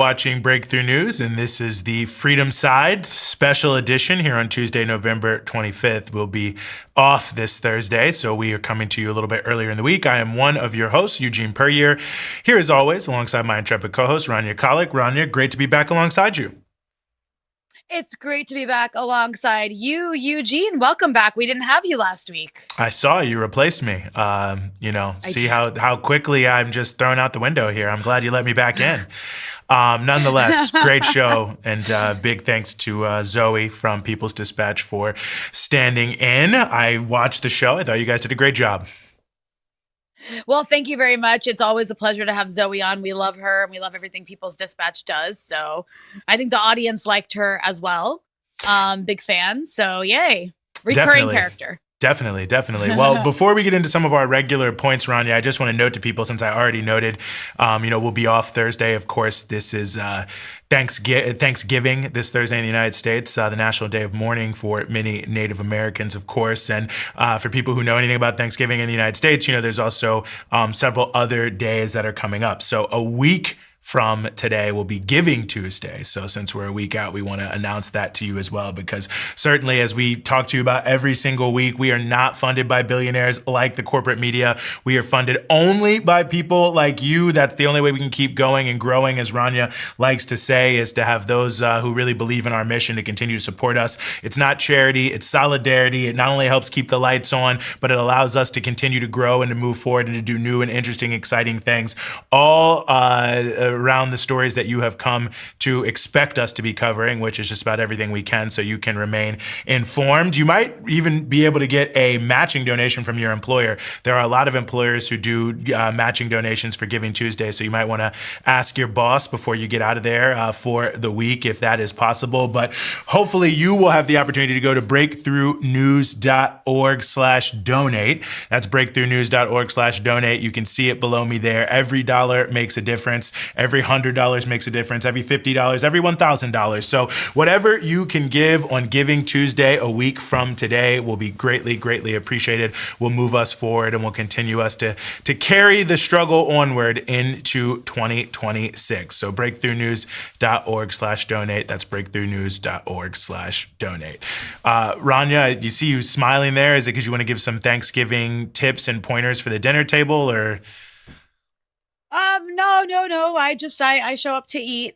watching Breakthrough News, and this is the Freedom Side special edition here on Tuesday, November 25th. We'll be off this Thursday, so we are coming to you a little bit earlier in the week. I am one of your hosts, Eugene Puryear, here as always, alongside my intrepid co-host, Rania Khalek. Rania, great to be back alongside you. It's great to be back alongside you, Eugene. Welcome back. We didn't have you last week. I saw you replaced me. See how quickly I'm just thrown out the window here. I'm glad you let me back in. Nonetheless, great show, and big thanks to Zoe from People's Dispatch for standing in. I watched the show. I thought you guys did a great job. Well, thank you very much. It's always a pleasure to have Zoe on. We love her, and we love everything People's Dispatch does. So I think the audience liked her as well. Big fan. So yay. Recurring character. Definitely. Well, before we get into some of our regular points, Rania, I just want to note to people, since I already noted, we'll be off Thursday. Of course, this is Thanksgiving this Thursday in the United States, the National Day of Mourning for many Native Americans, of course. And for people who know anything about Thanksgiving in the United States, there's also several other days that are coming up. So a week from today will be Giving Tuesday. So since we're a week out, we want to announce that to you as well, because certainly, as we talk to you about every single week, we are not funded by billionaires like the corporate media. We are funded only by people like you. That's the only way we can keep going and growing, as Rania likes to say, is to have those who really believe in our mission to continue to support us. It's not charity, it's solidarity. It not only helps keep the lights on, but it allows us to continue to grow and to move forward and to do new and interesting, exciting things, all around the stories that you have come to expect us to be covering, which is just about everything we can, so you can remain informed. You might even be able to get a matching donation from your employer. There are a lot of employers who do matching donations for Giving Tuesday, so you might want to ask your boss before you get out of there for the week, if that is possible. But hopefully you will have the opportunity to go to breakthroughnews.org/donate. That's breakthroughnews.org/donate. You can see it below me there. Every dollar makes a difference. Every $100 makes a difference. Every $50, every $1,000. So whatever you can give on Giving Tuesday a week from today will be greatly, greatly appreciated. Will move us forward and will continue us to carry the struggle onward into 2026. So breakthroughnews.org/donate. That's breakthroughnews.org/donate. Rania, you see you smiling there. Is it because you want to give some Thanksgiving tips and pointers for the dinner table, or? No. I show up to eat.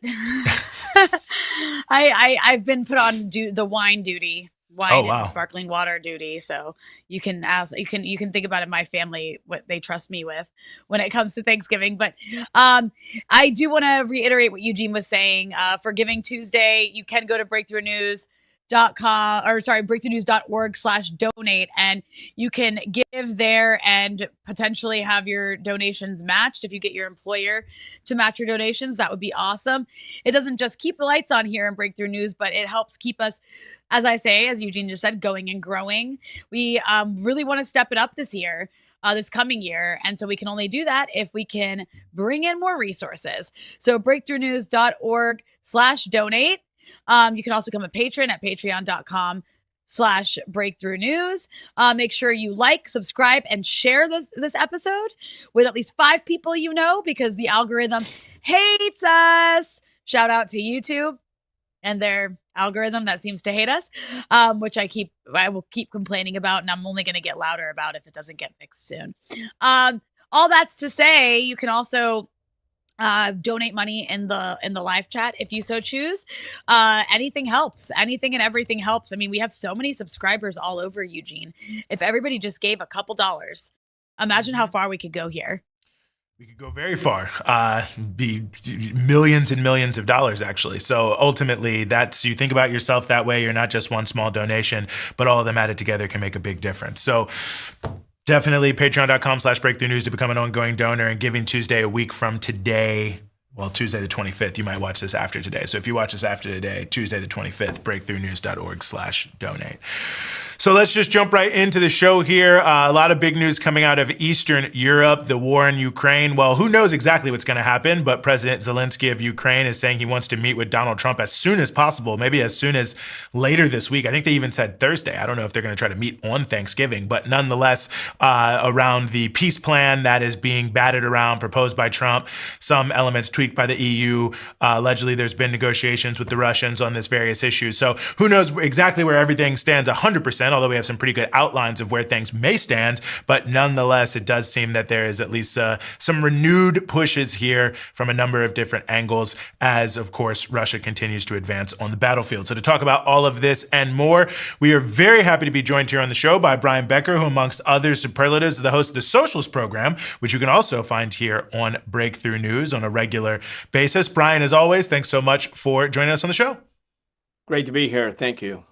I've been put on the wine duty, and sparkling water duty. So you can think about it. My family, what they trust me with when it comes to Thanksgiving. But I do want to reiterate what Eugene was saying. For Giving Tuesday, you can go to breakthroughnews.org/donate, and you can give there and potentially have your donations matched. If you get your employer to match your donations, that would be awesome. It doesn't just keep the lights on here in Breakthrough News, but it helps keep us, as Eugene just said, going and growing. We really want to step it up this year. This coming year. And so we can only do that if we can bring in more resources. So breakthroughnews.org/donate. You can also become a patron at patreon.com/breakthrough news. Make sure you like, subscribe, and share this episode with at least 5 people because the algorithm hates us. Shout out to YouTube and their algorithm that seems to hate us, which I will keep complaining about, and I'm only going to get louder about if it doesn't get fixed soon. All that's to say, you can also donate money in the live chat if you so choose. Anything helps. Anything and everything helps. I mean, we have so many subscribers all over, Eugene. If everybody just gave a couple dollars, imagine how far we could go here. We could go very far, be millions and millions of dollars, actually. So ultimately, you think about yourself that way. You're not just one small donation, but all of them added together can make a big difference. So definitely patreon.com/breakthrough news to become an ongoing donor, and Giving Tuesday a week from today. Well, Tuesday the 25th, you might watch this after today. So if you watch this after today, Tuesday the 25th, breakthroughnews.org/donate. So let's just jump right into the show here. A lot of big news coming out of Eastern Europe, the war in Ukraine. Well, who knows exactly what's going to happen, but President Zelensky of Ukraine is saying he wants to meet with Donald Trump as soon as possible, maybe as soon as later this week. I think they even said Thursday. I don't know if they're going to try to meet on Thanksgiving, but nonetheless, around the peace plan that is being batted around, proposed by Trump, some elements tweaked by the EU. Allegedly, there's been negotiations with the Russians on this various issues. So who knows exactly where everything stands 100%. Although we have some pretty good outlines of where things may stand. But nonetheless, it does seem that there is at least some renewed pushes here from a number of different angles as, of course, Russia continues to advance on the battlefield. So to talk about all of this and more, we are very happy to be joined here on the show by Brian Becker, who, amongst other superlatives, is the host of the Socialist Program, which you can also find here on Breakthrough News on a regular basis. Brian, as always, thanks so much for joining us on the show. Great to be here. Thank you.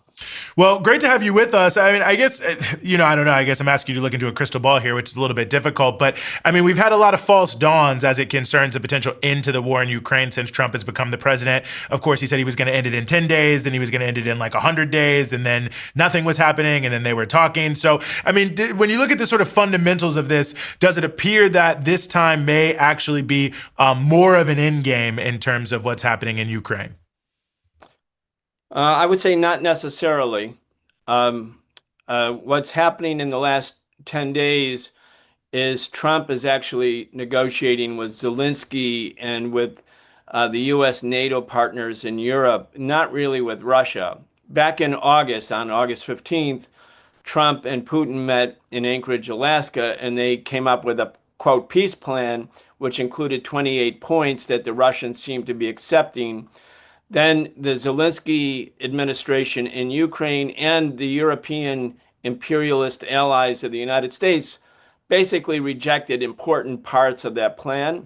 Well, great to have you with us. I mean, I guess, I don't know. I guess I'm asking you to look into a crystal ball here, which is a little bit difficult. But I mean, we've had a lot of false dawns as it concerns the potential end to the war in Ukraine since Trump has become the president. Of course, he said he was going to end it in 10 days, then he was going to end it in like 100 days, and then nothing was happening, and then they were talking. So, I mean, when you look at the sort of fundamentals of this, does it appear that this time may actually be more of an end game in terms of what's happening in Ukraine? I would say not necessarily. What's happening in the last 10 days is Trump is actually negotiating with Zelensky and with the U.S. NATO partners in Europe, not really with Russia. Back in August, on August 15th, Trump and Putin met in Anchorage, Alaska, and they came up with a, quote, peace plan, which included 28 points that the Russians seemed to be accepting. Then the Zelensky administration in Ukraine and the European imperialist allies of the United States basically rejected important parts of that plan.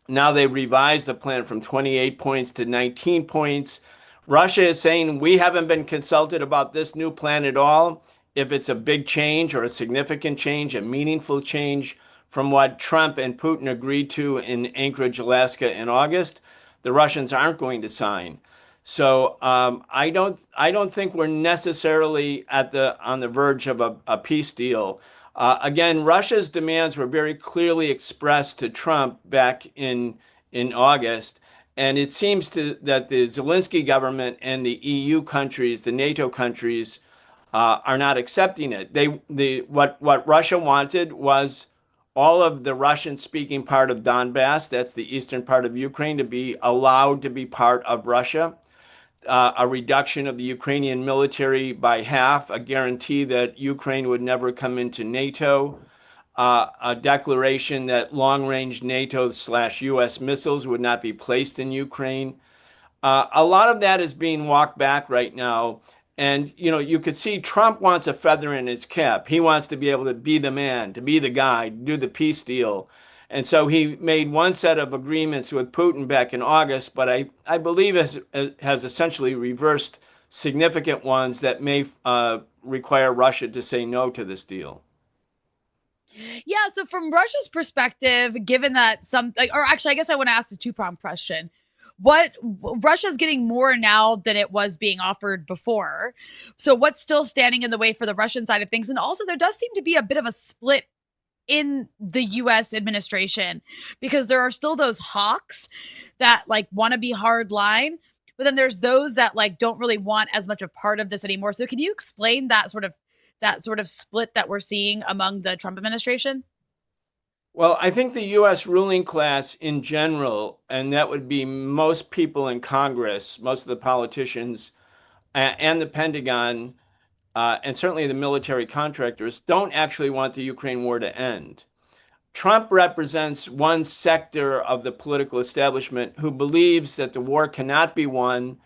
Now they revised the plan from 28 points to 19 points. Russia is saying we haven't been consulted about this new plan at all. If it's a big change or a significant change, a meaningful change from what Trump and Putin agreed to in Anchorage, Alaska in August, the Russians aren't going to sign. So I don't think we're necessarily on the verge of a peace deal. Again, Russia's demands were very clearly expressed to Trump back in August, and it seems that the Zelensky government and the EU countries, the NATO countries, are not accepting it. What Russia wanted was all of the Russian-speaking part of Donbass, that's the eastern part of Ukraine, to be allowed to be part of Russia, a reduction of the Ukrainian military by half, a guarantee that Ukraine would never come into NATO, a declaration that long-range NATO/US missiles would not be placed in Ukraine. A lot of that is being walked back right now. And, you could see Trump wants a feather in his cap. He wants to be able to be the man, to be the guy, do the peace deal. And so he made one set of agreements with Putin back in August, but I believe has essentially reversed significant ones that may require Russia to say no to this deal. Yeah, so from Russia's perspective, given that I guess I want to ask a two-pronged question. What Russia's getting more now than it was being offered before. So what's still standing in the way for the Russian side of things? And also there does seem to be a bit of a split in the US administration because there are still those hawks that want to be hard line, but then there's those that don't really want as much a part of this anymore. So can you explain that sort of split that we're seeing among the Trump administration? Well, I think the U.S. ruling class in general, and that would be most people in Congress, most of the politicians, and the Pentagon, and certainly the military contractors, don't actually want the Ukraine war to end. Trump represents one sector of the political establishment who believes that the war cannot be won,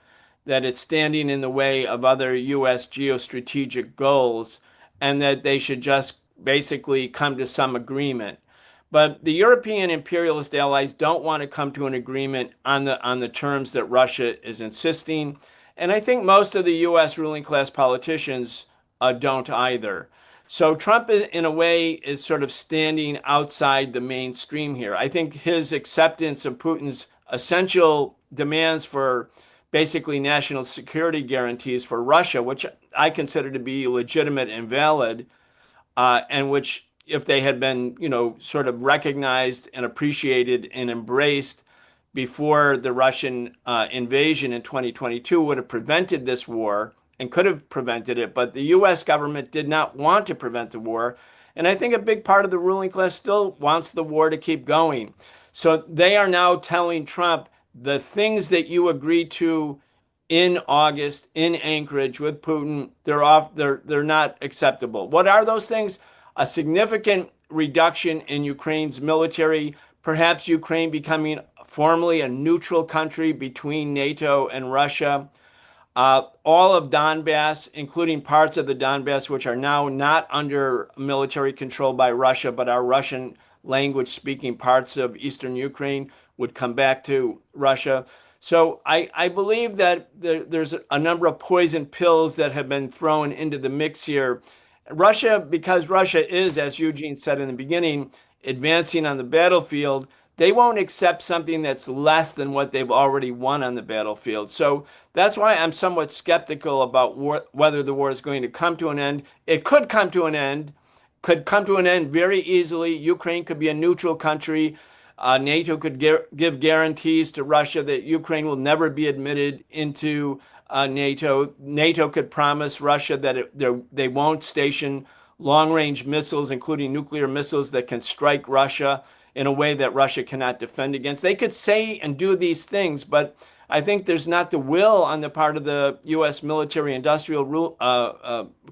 that it's standing in the way of other U.S. geostrategic goals, and that they should just basically come to some agreement. But the European imperialist allies don't want to come to an agreement on the terms that Russia is insisting. And I think most of the U.S. ruling class politicians don't either. So Trump, in a way, is sort of standing outside the mainstream here. I think his acceptance of Putin's essential demands for basically national security guarantees for Russia, which I consider to be legitimate and valid, and which, if they had been, sort of recognized and appreciated and embraced before the Russian invasion in 2022, would have prevented this war and could have prevented it. But the U.S. government did not want to prevent the war. And I think a big part of the ruling class still wants the war to keep going. So they are now telling Trump, the things that you agreed to in August in Anchorage with Putin, they're not acceptable. What are those things? A significant reduction in Ukraine's military, perhaps Ukraine becoming formally a neutral country between NATO and Russia. All of Donbass, including parts of the Donbass, which are now not under military control by Russia, but are Russian language speaking parts of eastern Ukraine, would come back to Russia. So I believe that there's a number of poison pills that have been thrown into the mix here. Russia, because Russia is, as Eugene said in the beginning, advancing on the battlefield, they won't accept something that's less than what they've already won on the battlefield. So that's why I'm somewhat skeptical about whether the war is going to come to an end. It could come to an end, very easily. Ukraine could be a neutral country. NATO could give guarantees to Russia that Ukraine will never be admitted into NATO. NATO could promise Russia that they won't station long-range missiles, including nuclear missiles that can strike Russia in a way that Russia cannot defend against. They could say and do these things, but I think there's not the will on the part of the U.S. military-industrial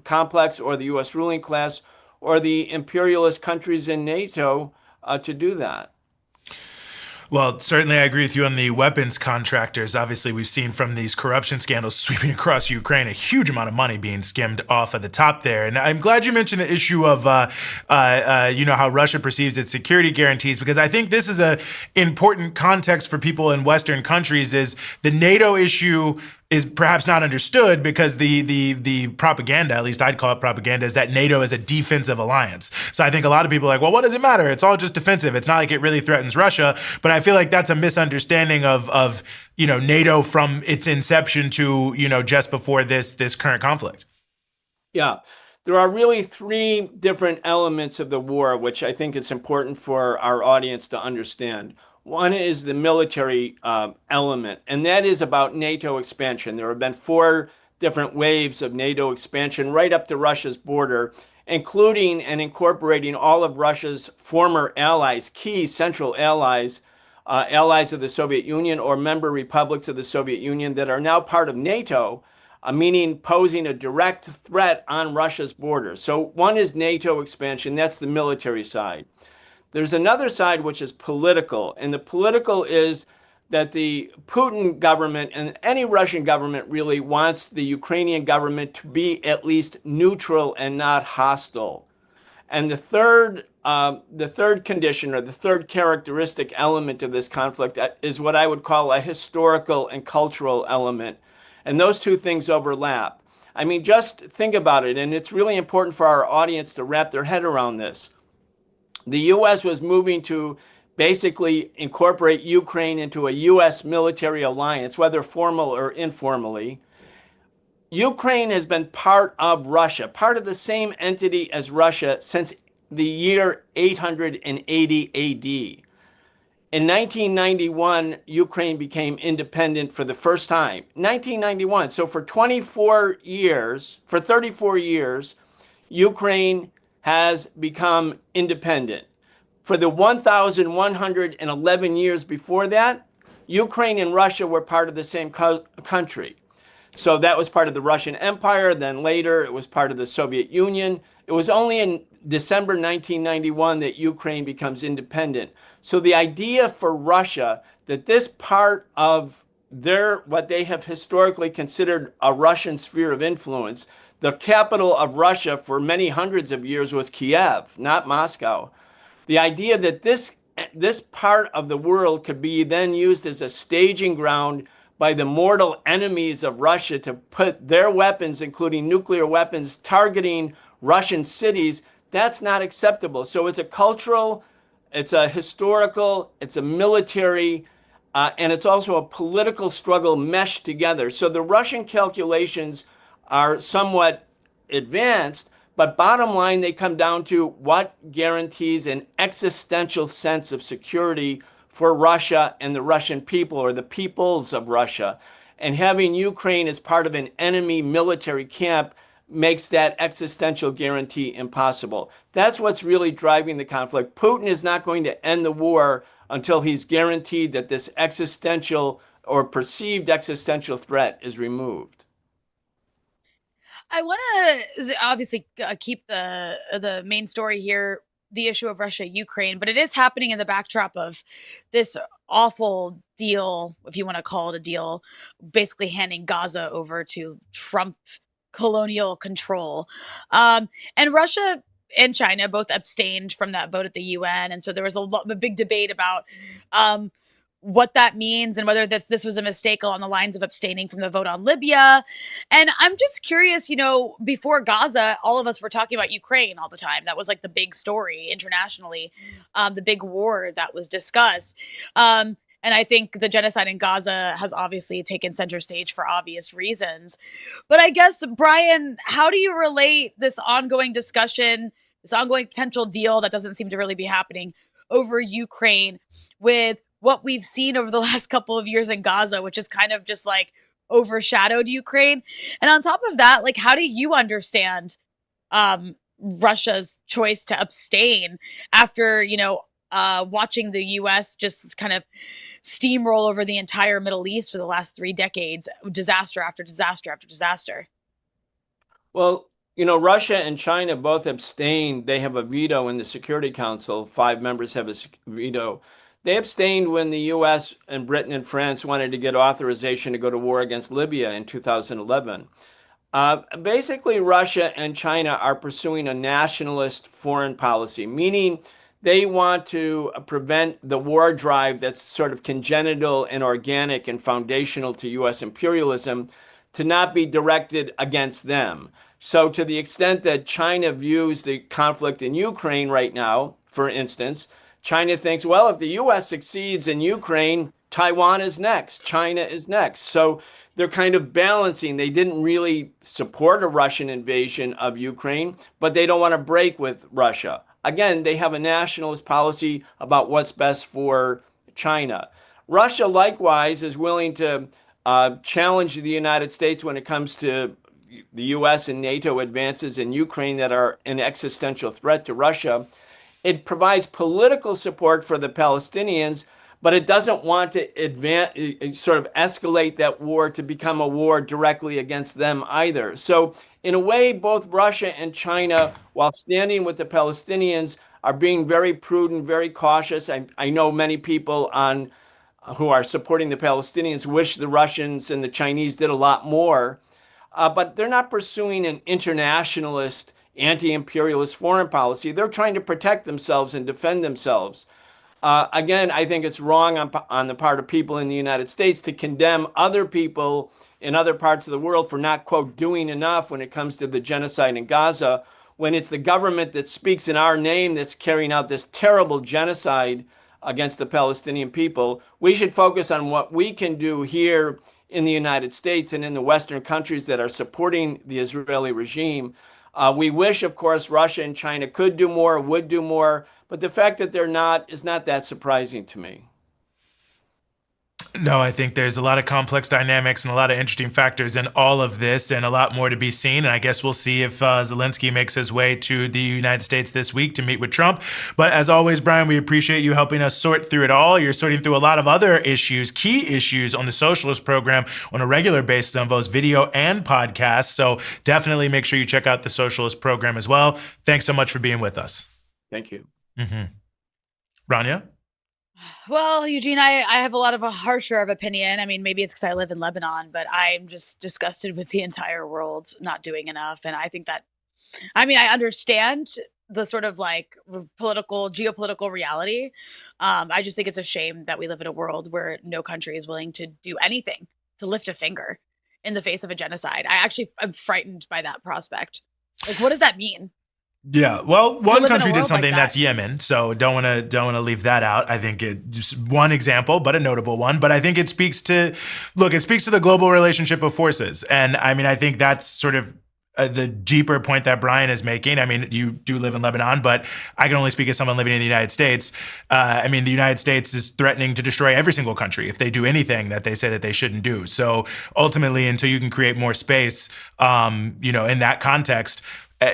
complex or the U.S. ruling class or the imperialist countries in NATO to do that. Well, certainly I agree with you on the weapons contractors. Obviously, we've seen from these corruption scandals sweeping across Ukraine a huge amount of money being skimmed off of the top there. And I'm glad you mentioned the issue of, how Russia perceives its security guarantees, because I think this is an important context for people in Western countries. Is the NATO issue is perhaps not understood because the propaganda, at least I'd call it propaganda, is that NATO is a defensive alliance. So I think a lot of people are like, well, what does it matter? It's all just defensive. It's not like it really threatens Russia. But I feel like that's a misunderstanding of NATO from its inception to, just before this current conflict. Yeah. There are really three different elements of the war, which I think it's important for our audience to understand. One is the military element, and that is about NATO expansion. There have been 4 different waves of NATO expansion right up to Russia's border, including and incorporating all of Russia's former allies, key central allies, allies of the Soviet Union or member republics of the Soviet Union that are now part of NATO, meaning posing a direct threat on Russia's borders. So one is NATO expansion. That's the military side. There's another side which is political, and the political is that the Putin government and any Russian government really wants the Ukrainian government to be at least neutral and not hostile. And the third condition or the third characteristic element of this conflict is what I would call a historical and cultural element. And those two things overlap. I mean, just think about it, and it's really important for our audience to wrap their head around this. The U.S. was moving to basically incorporate Ukraine into a U.S. military alliance, whether formal or informally. Ukraine has been part of Russia, part of the same entity as Russia since the year 880 AD. In 1991, Ukraine became independent for the first time. 1991. So for 34 years, Ukraine has become independent. For the 1,111 years before that, Ukraine and Russia were part of the same country. So that was part of the Russian Empire. Then later, it was part of the Soviet Union. It was only in December 1991 that Ukraine becomes independent. So the idea for Russia that this part of what they have historically considered a Russian sphere of influence, the capital of Russia for many hundreds of years was Kiev, not Moscow. The idea that this part of the world could be then used as a staging ground by the mortal enemies of Russia to put their weapons, including nuclear weapons, targeting Russian cities, that's not acceptable. So it's a cultural, it's a historical, it's a military and it's also a political struggle meshed together. So the Russian calculations are somewhat advanced, but bottom line, they come down to what guarantees an existential sense of security for Russia and the Russian people, or the peoples of Russia. And having Ukraine as part of an enemy military camp makes that existential guarantee impossible. That's what's really driving the conflict. Putin is not going to end the war until he's guaranteed that this existential or perceived existential threat is removed. I want to obviously keep the main story here, the issue of Russia, Ukraine, but it is happening in the backdrop of this awful deal, if you want to call it a deal, basically handing Gaza over to Trump colonial control. And Russia and China both abstained from that vote at the UN. And so there was a big debate about what that means and whether this was a mistake along the lines of abstaining from the vote on Libya. And I'm just curious, before Gaza, all of us were talking about Ukraine all the time. That was like the big story internationally, the big war that was discussed. And I think the genocide in Gaza has obviously taken center stage for obvious reasons. But I guess, Brian, how do you relate this ongoing discussion, this ongoing potential deal that doesn't seem to really be happening over Ukraine, with what we've seen over the last couple of years in Gaza, which is kind of just like overshadowed Ukraine? And on top of that, like, how do you understand Russia's choice to abstain after, watching the U.S. just kind of steamroll over the entire Middle East for the last 3 decades, disaster after disaster after disaster? Well, Russia and China both abstained. They have a veto in the Security Council. 5 members have a veto. They abstained when the U.S. and Britain and France wanted to get authorization to go to war against Libya in 2011. Basically, Russia and China are pursuing a nationalist foreign policy, meaning they want to prevent the war drive that's sort of congenital and organic and foundational to U.S. imperialism to not be directed against them. So to the extent that China views the conflict in Ukraine right now, for instance, China thinks, well, if the U.S. succeeds in Ukraine, Taiwan is next, China is next. So they're kind of balancing. They didn't really support a Russian invasion of Ukraine, but they don't want to break with Russia. Again, they have a nationalist policy about what's best for China. Russia, likewise, is willing to challenge the United States when it comes to the U.S. and NATO advances in Ukraine that are an existential threat to Russia. It provides political support for the Palestinians, but it doesn't want to sort of escalate that war to become a war directly against them either. So in a way, both Russia and China, while standing with the Palestinians, are being very prudent, very cautious. I know many people who are supporting the Palestinians wish the Russians and the Chinese did a lot more, but they're not pursuing an internationalist, anti-imperialist foreign policy. They're trying to protect themselves and defend themselves. Again, I think it's wrong on the part of people in the United States to condemn other people in other parts of the world for not, quote, doing enough when it comes to the genocide in Gaza, when it's the government that speaks in our name that's carrying out this terrible genocide against the Palestinian people. We should focus on what we can do here in the United States and in the Western countries that are supporting the Israeli regime. We wish, of course, Russia and China could do more, would do more, but the fact that they're not is not that surprising to me. No, I think there's a lot of complex dynamics and a lot of interesting factors in all of this, and a lot more to be seen. And I guess we'll see if Zelensky makes his way to the United States this week to meet with Trump. But as always, Brian, we appreciate you helping us sort through it all. You're sorting through a lot of other issues, key issues on the Socialist Program on a regular basis on both video and podcasts. So definitely make sure you check out the Socialist Program as well. Thanks so much for being with us. Thank you. Rania? Well, Eugene, I have a lot of a harsher of opinion. I mean, maybe it's because I live in Lebanon, but I'm just disgusted with the entire world not doing enough. And I think that, I understand the sort of like geopolitical reality. I just think it's a shame that we live in a world where no country is willing to do anything to lift a finger in the face of a genocide. I'm frightened by that prospect. Like, what does that mean? Yeah, well, one live in a country did world like something that. that's Yemen, so don't want to leave that out. I think it just one example, but a notable one. But I think it speaks to the global relationship of forces, and I mean, I think that's sort of the deeper point that Brian is making. I mean, you do live in Lebanon, but I can only speak as someone living in the United States. I mean, the United States is threatening to destroy every single country if they do anything that they say that they shouldn't do. So ultimately, until you can create more space, in that context,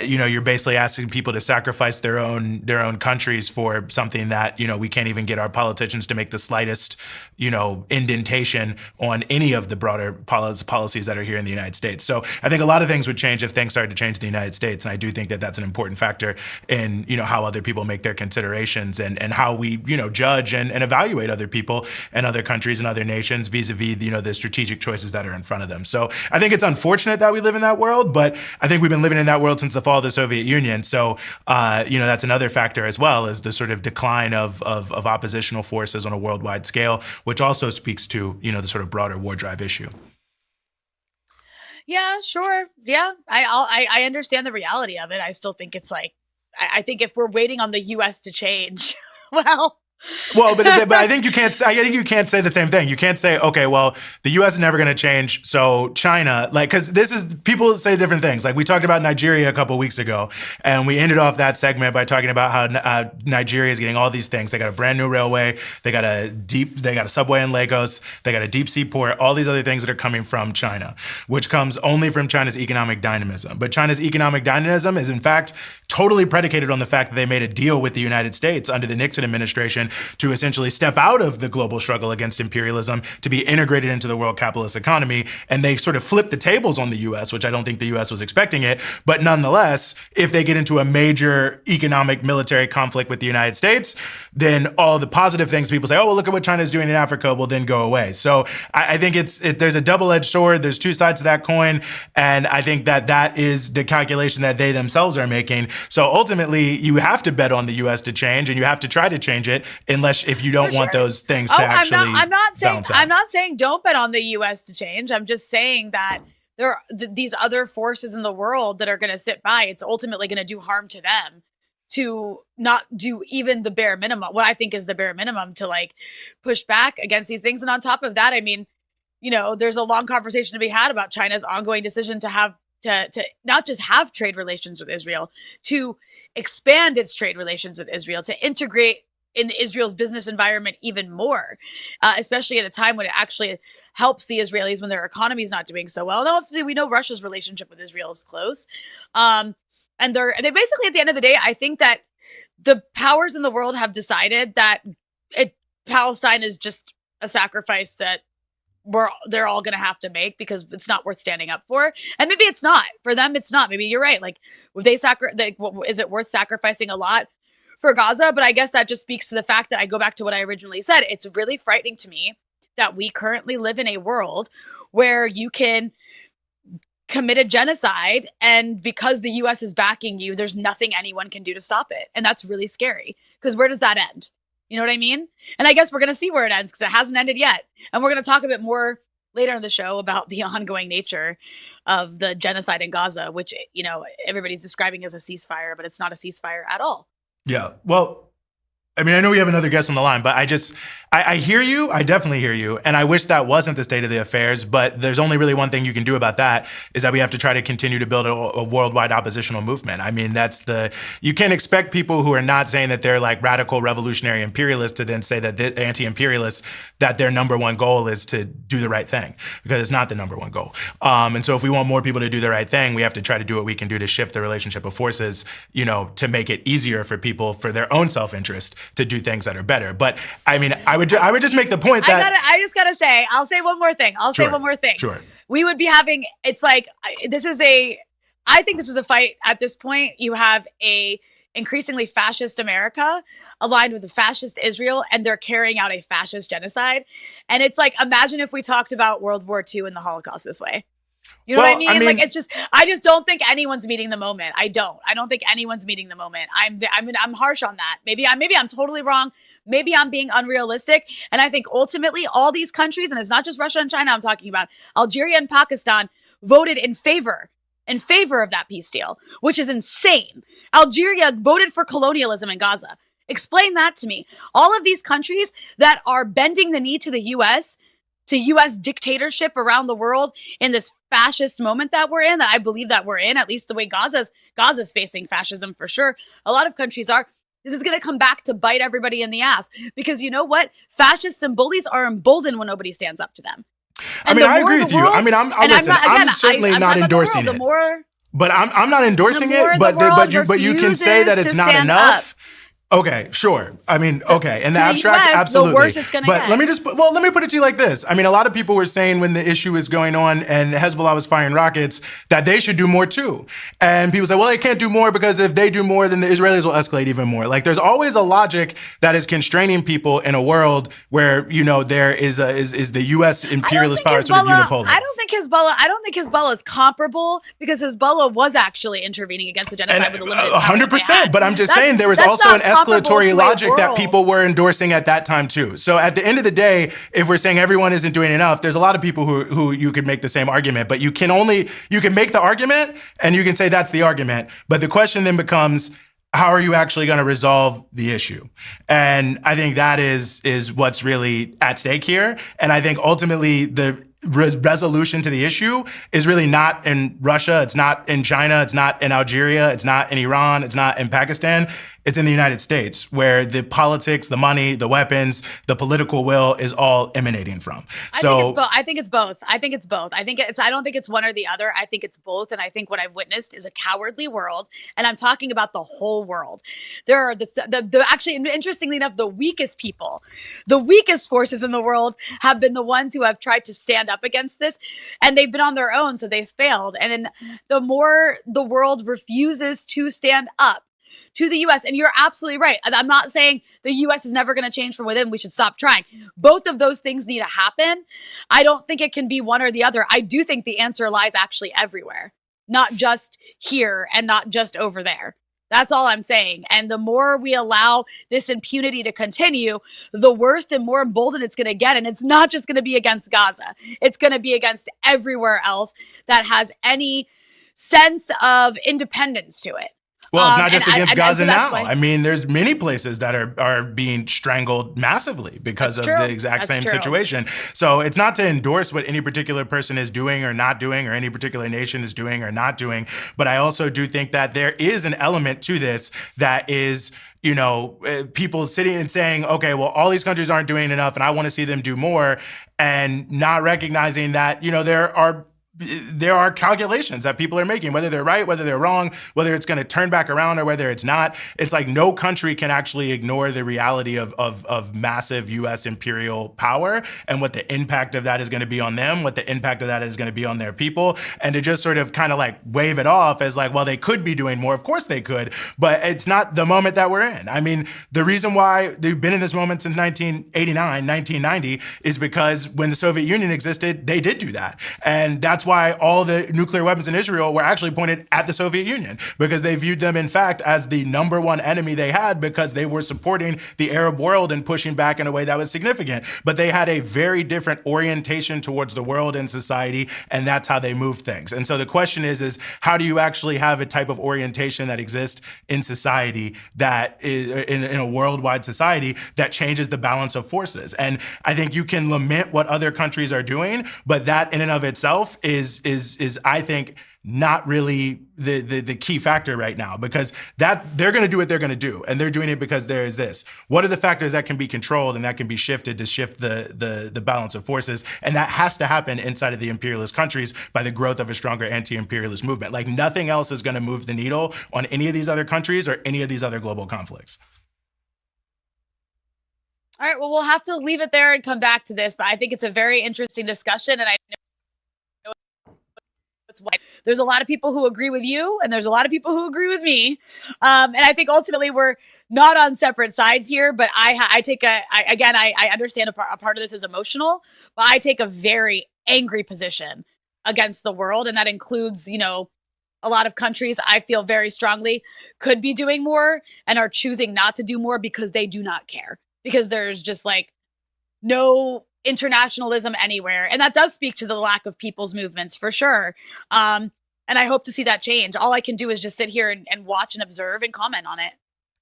you're basically asking people to sacrifice their own countries for something that, we can't even get our politicians to make the slightest, indentation on any of the broader policies that are here in the United States. So I think a lot of things would change if things started to change in the United States. And I do think that that's an important factor in, how other people make their considerations and how we, judge and evaluate other people and other countries and other nations vis-a-vis, the strategic choices that are in front of them. So I think it's unfortunate that we live in that world, but I think we've been living in that world since the fall of the Soviet Union. So, that's another factor as well, as the sort of decline of oppositional forces on a worldwide scale, which also speaks to, the sort of broader war drive issue. Yeah, sure. Yeah, I understand the reality of it. I still think it's like, I think if we're waiting on the U.S. to change, well, but I think you can't say the same thing. You can't say, okay, well, the U.S. is never going to change, so China, because people say different things. Like we talked about Nigeria a couple of weeks ago, and we ended off that segment by talking about how Nigeria is getting all these things. They got a brand new railway, they got a subway in Lagos, they got a deep sea port, all these other things that are coming from China, which comes only from China's economic dynamism. But China's economic dynamism is in fact totally predicated on the fact that they made a deal with the United States under the Nixon administration to essentially step out of the global struggle against imperialism to be integrated into the world capitalist economy. And they sort of flipped the tables on the U.S., which I don't think the U.S. was expecting it. But nonetheless, if they get into a major economic military conflict with the United States, then all the positive things people say, oh, well, look at what China's doing in Africa, will then go away. So I think there's a double-edged sword. There's two sides to that coin. And I think that is the calculation that they themselves are making. So ultimately, you have to bet on the U.S. to change, and you have to try to change it, if you don't want those things to actually I'm not saying don't bet on the U.S. to change. I'm just saying that there are these other forces in the world that are going to sit by. It's ultimately going to do harm to them to not do even the bare minimum, what I think is the bare minimum, to like push back against these things. And on top of that, I mean, there's a long conversation to be had about China's ongoing decision to have to not just have trade relations with Israel, to expand its trade relations with Israel, to integrate in Israel's business environment even more, especially at a time when it actually helps the Israelis when their economy is not doing so well. No, we know Russia's relationship with Israel is close. And they basically, at the end of the day, I think that the powers in the world have decided that Palestine is just a sacrifice that they're all going to have to make because it's not worth standing up for. And maybe it's not. For them, it's not. Maybe you're right. Like, would is it worth sacrificing a lot for Gaza? But I guess that just speaks to the fact that I go back to what I originally said. It's really frightening to me that we currently live in a world where you can commit a genocide, and because the U.S. is backing you, there's nothing anyone can do to stop it. And that's really scary, because where does that end? You know what I mean? And I guess we're going to see where it ends, because it hasn't ended yet. And we're going to talk a bit more later in the show about the ongoing nature of the genocide in Gaza, which, everybody's describing as a ceasefire, but it's not a ceasefire at all. Yeah. Well, I mean, I know we have another guest on the line, but I hear you. I definitely hear you. And I wish that wasn't the state of the affairs, but there's only really one thing you can do about that, is that we have to try to continue to build a worldwide oppositional movement. I mean, you can't expect people who are not saying that they're like radical revolutionary imperialists to then say that the anti-imperialists, that their number one goal is to do the right thing, because it's not the number one goal. And so if we want more people to do the right thing, we have to try to do what we can do to shift the relationship of forces, to make it easier for people, for their own self-interest, to do things that are better. But I mean, I would just make the point that I just gotta say, I'll say one more thing. Sure. We would be having, it's like, I think this is a fight at this point. You have a increasingly fascist America aligned with a fascist Israel, and they're carrying out a fascist genocide. And it's like, imagine if we talked about World War II and the Holocaust this way. You know what I mean? Like, I just don't think anyone's meeting the moment. I don't think anyone's meeting the moment. I'm harsh on that. Maybe I'm totally wrong. Maybe I'm being unrealistic. And I think ultimately all these countries, and it's not just Russia and China I'm talking about, Algeria and Pakistan, voted in favor in favor of that peace deal, which is insane. Algeria voted for colonialism in Gaza. Explain that to me. All of these countries that are bending the knee to the U.S., to U.S. dictatorship around the world in this fascist moment that we're in, that I believe that we're in, at least the way Gaza's facing fascism for sure. A lot of countries are. This is going to come back to bite everybody in the ass, because you know what? Fascists and bullies are emboldened when nobody stands up to them. And I agree with you. I mean, I'm certainly not endorsing it. But I'm not endorsing it. But you can say that it's not enough. Okay, sure. I mean, okay. In the abstract, absolutely. The worse it's going to get. But let me put it to you like this. I mean, a lot of people were saying when the issue is going on and Hezbollah was firing rockets that they should do more too. And people say, well, they can't do more because if they do more, then the Israelis will escalate even more. Like, there's always a logic that is constraining people in a world where, you know, there is the U.S. imperialist power sort of unipolar. I don't think Hezbollah is comparable, because Hezbollah was actually intervening against the genocide with a limited power. 100%. But I'm just saying there was also an escalatory logic that people were endorsing at that time too. So at the end of the day, if we're saying everyone isn't doing enough, there's a lot of people who you could make the same argument, but you can make the argument and you can say that's the argument. But the question then becomes, how are you actually going to resolve the issue? And I think that is what's really at stake here. And I think ultimately the resolution to the issue is really not in Russia. It's not in China. It's not in Algeria. It's not in Iran. It's not in Pakistan. It's in the United States, where the politics, the money, the weapons, the political will is all emanating from. I think it's both. I don't think it's one or the other. I think it's both. And I think what I've witnessed is a cowardly world. And I'm talking about the whole world. There are actually, interestingly enough, the weakest people, the weakest forces in the world have been the ones who have tried to stand up against this. And they've been on their own, so they've failed. And the more the world refuses to stand up to the U.S., and you're absolutely right. I'm not saying the U.S. is never going to change from within. We should stop trying. Both of those things need to happen. I don't think it can be one or the other. I do think the answer lies actually everywhere, not just here and not just over there. That's all I'm saying. And the more we allow this impunity to continue, the worse and more emboldened it's going to get. And it's not just going to be against Gaza. It's going to be against everywhere else that has any sense of independence to it. Well, it's not just against Gaza now. I mean, there's many places that are being strangled massively because of the exact same situation. So it's not to endorse what any particular person is doing or not doing, or any particular nation is doing or not doing. But I also do think that there is an element to this that is, you know, people sitting and saying, okay, well, all these countries aren't doing enough and I want to see them do more, and not recognizing that, you know, there are calculations that people are making, whether they're right, whether they're wrong, whether it's going to turn back around or whether it's not. It's like no country can actually ignore the reality of massive U.S. imperial power and what the impact of that is going to be on them, what the impact of that is going to be on their people. And to just sort of kind of like wave it off as like, well, they could be doing more. Of course they could, but it's not the moment that we're in. I mean, the reason why they've been in this moment since 1989, 1990 is because when the Soviet Union existed, they did do that. And that's why all the nuclear weapons in Israel were actually pointed at the Soviet Union, because they viewed them, in fact, as the number one enemy they had, because they were supporting the Arab world and pushing back in a way that was significant. But they had a very different orientation towards the world and society, and that's how they moved things. And so the question is how do you actually have a type of orientation that exists in society, that is in a worldwide society, that changes the balance of forces? And I think you can lament what other countries are doing, but that in and of itself is I think not really the key factor right now, because that they're going to do what they're going to do, and they're doing it because there is this. What are the factors that can be controlled and that can be shifted to shift the balance of forces? And that has to happen inside of the imperialist countries by the growth of a stronger anti-imperialist movement. Like nothing else is going to move the needle on any of these other countries or any of these other global conflicts. All right, well, we'll have to leave it there and come back to this, but I think it's a very interesting discussion, and I know there's a lot of people who agree with you, and there's a lot of people who agree with me. And I think ultimately we're not on separate sides here, but I understand a part of this is emotional, but I take a very angry position against the world. And that includes, you know, a lot of countries I feel very strongly could be doing more and are choosing not to do more because they do not care, because there's just like no internationalism anywhere. And that does speak to the lack of people's movements for sure. And I hope to see that change. All I can do is just sit here and watch and observe and comment on it.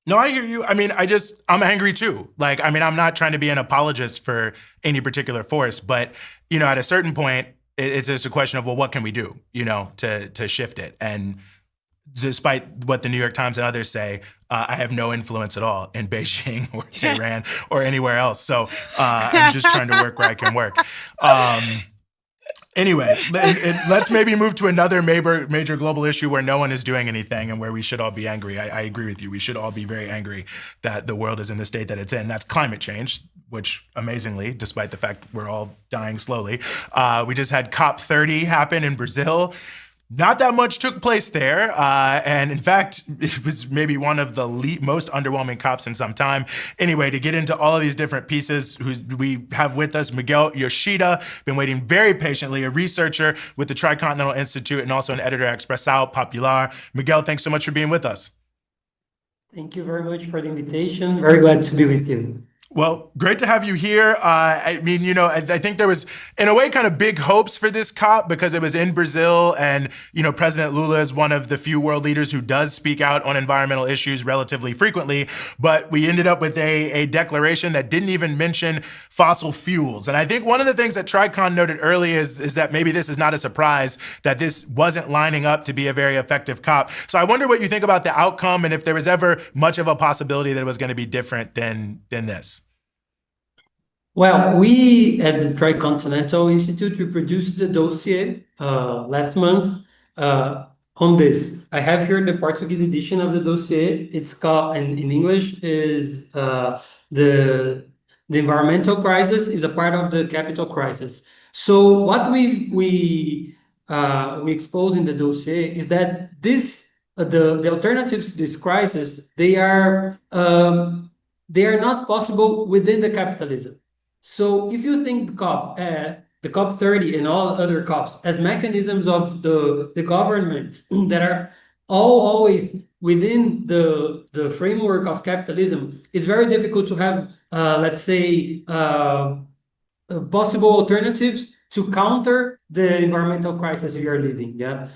No, I hear you. I mean, I'm angry too. Like, I mean, I'm not trying to be an apologist for any particular force, but, you know, at a certain point, it's just a question of, well, what can we do, you know, to shift it? And despite what the New York Times and others say, I have no influence at all in Beijing or Tehran or anywhere else. So I'm just trying to work where I can work. Anyway, let's maybe move to another major global issue where no one is doing anything and where we should all be angry. I agree with you. We should all be very angry that the world is in the state that it's in. That's climate change, which amazingly, despite the fact we're all dying slowly, we just had COP30 happen in Brazil. Not that much took place there. And in fact, it was maybe one of the most underwhelming COPs in some time. Anyway, to get into all of these different pieces, we have with us Miguel Yoshida, been waiting very patiently, a researcher with the Tricontinental Institute and also an editor at Expressão Popular. Miguel, thanks so much for being with us. Thank you very much for the invitation. Very glad to be with you. Well, great to have you here. I mean, you know, I think there was, in a way, kind of big hopes for this COP because it was in Brazil. And, you know, President Lula is one of the few world leaders who does speak out on environmental issues relatively frequently. But we ended up with a declaration that didn't even mention fossil fuels. And I think one of the things that Tricon noted early is that maybe this is not a surprise that this wasn't lining up to be a very effective COP. So I wonder what you think about the outcome and if there was ever much of a possibility that it was going to be different than this. Well, we at the Tricontinental Institute, we produced the dossier last month on this. I have here the Portuguese edition of the dossier. It's called, in English, is the environmental crisis is a part of the capital crisis. So what we expose in the dossier is that the alternatives to this crisis, they are not possible within the capitalism. So if you think the COP30 and all other COPs as mechanisms of the governments that are always within the framework of capitalism, it's very difficult to have, let's say, possible alternatives to counter the environmental crisis we are living. Yeah.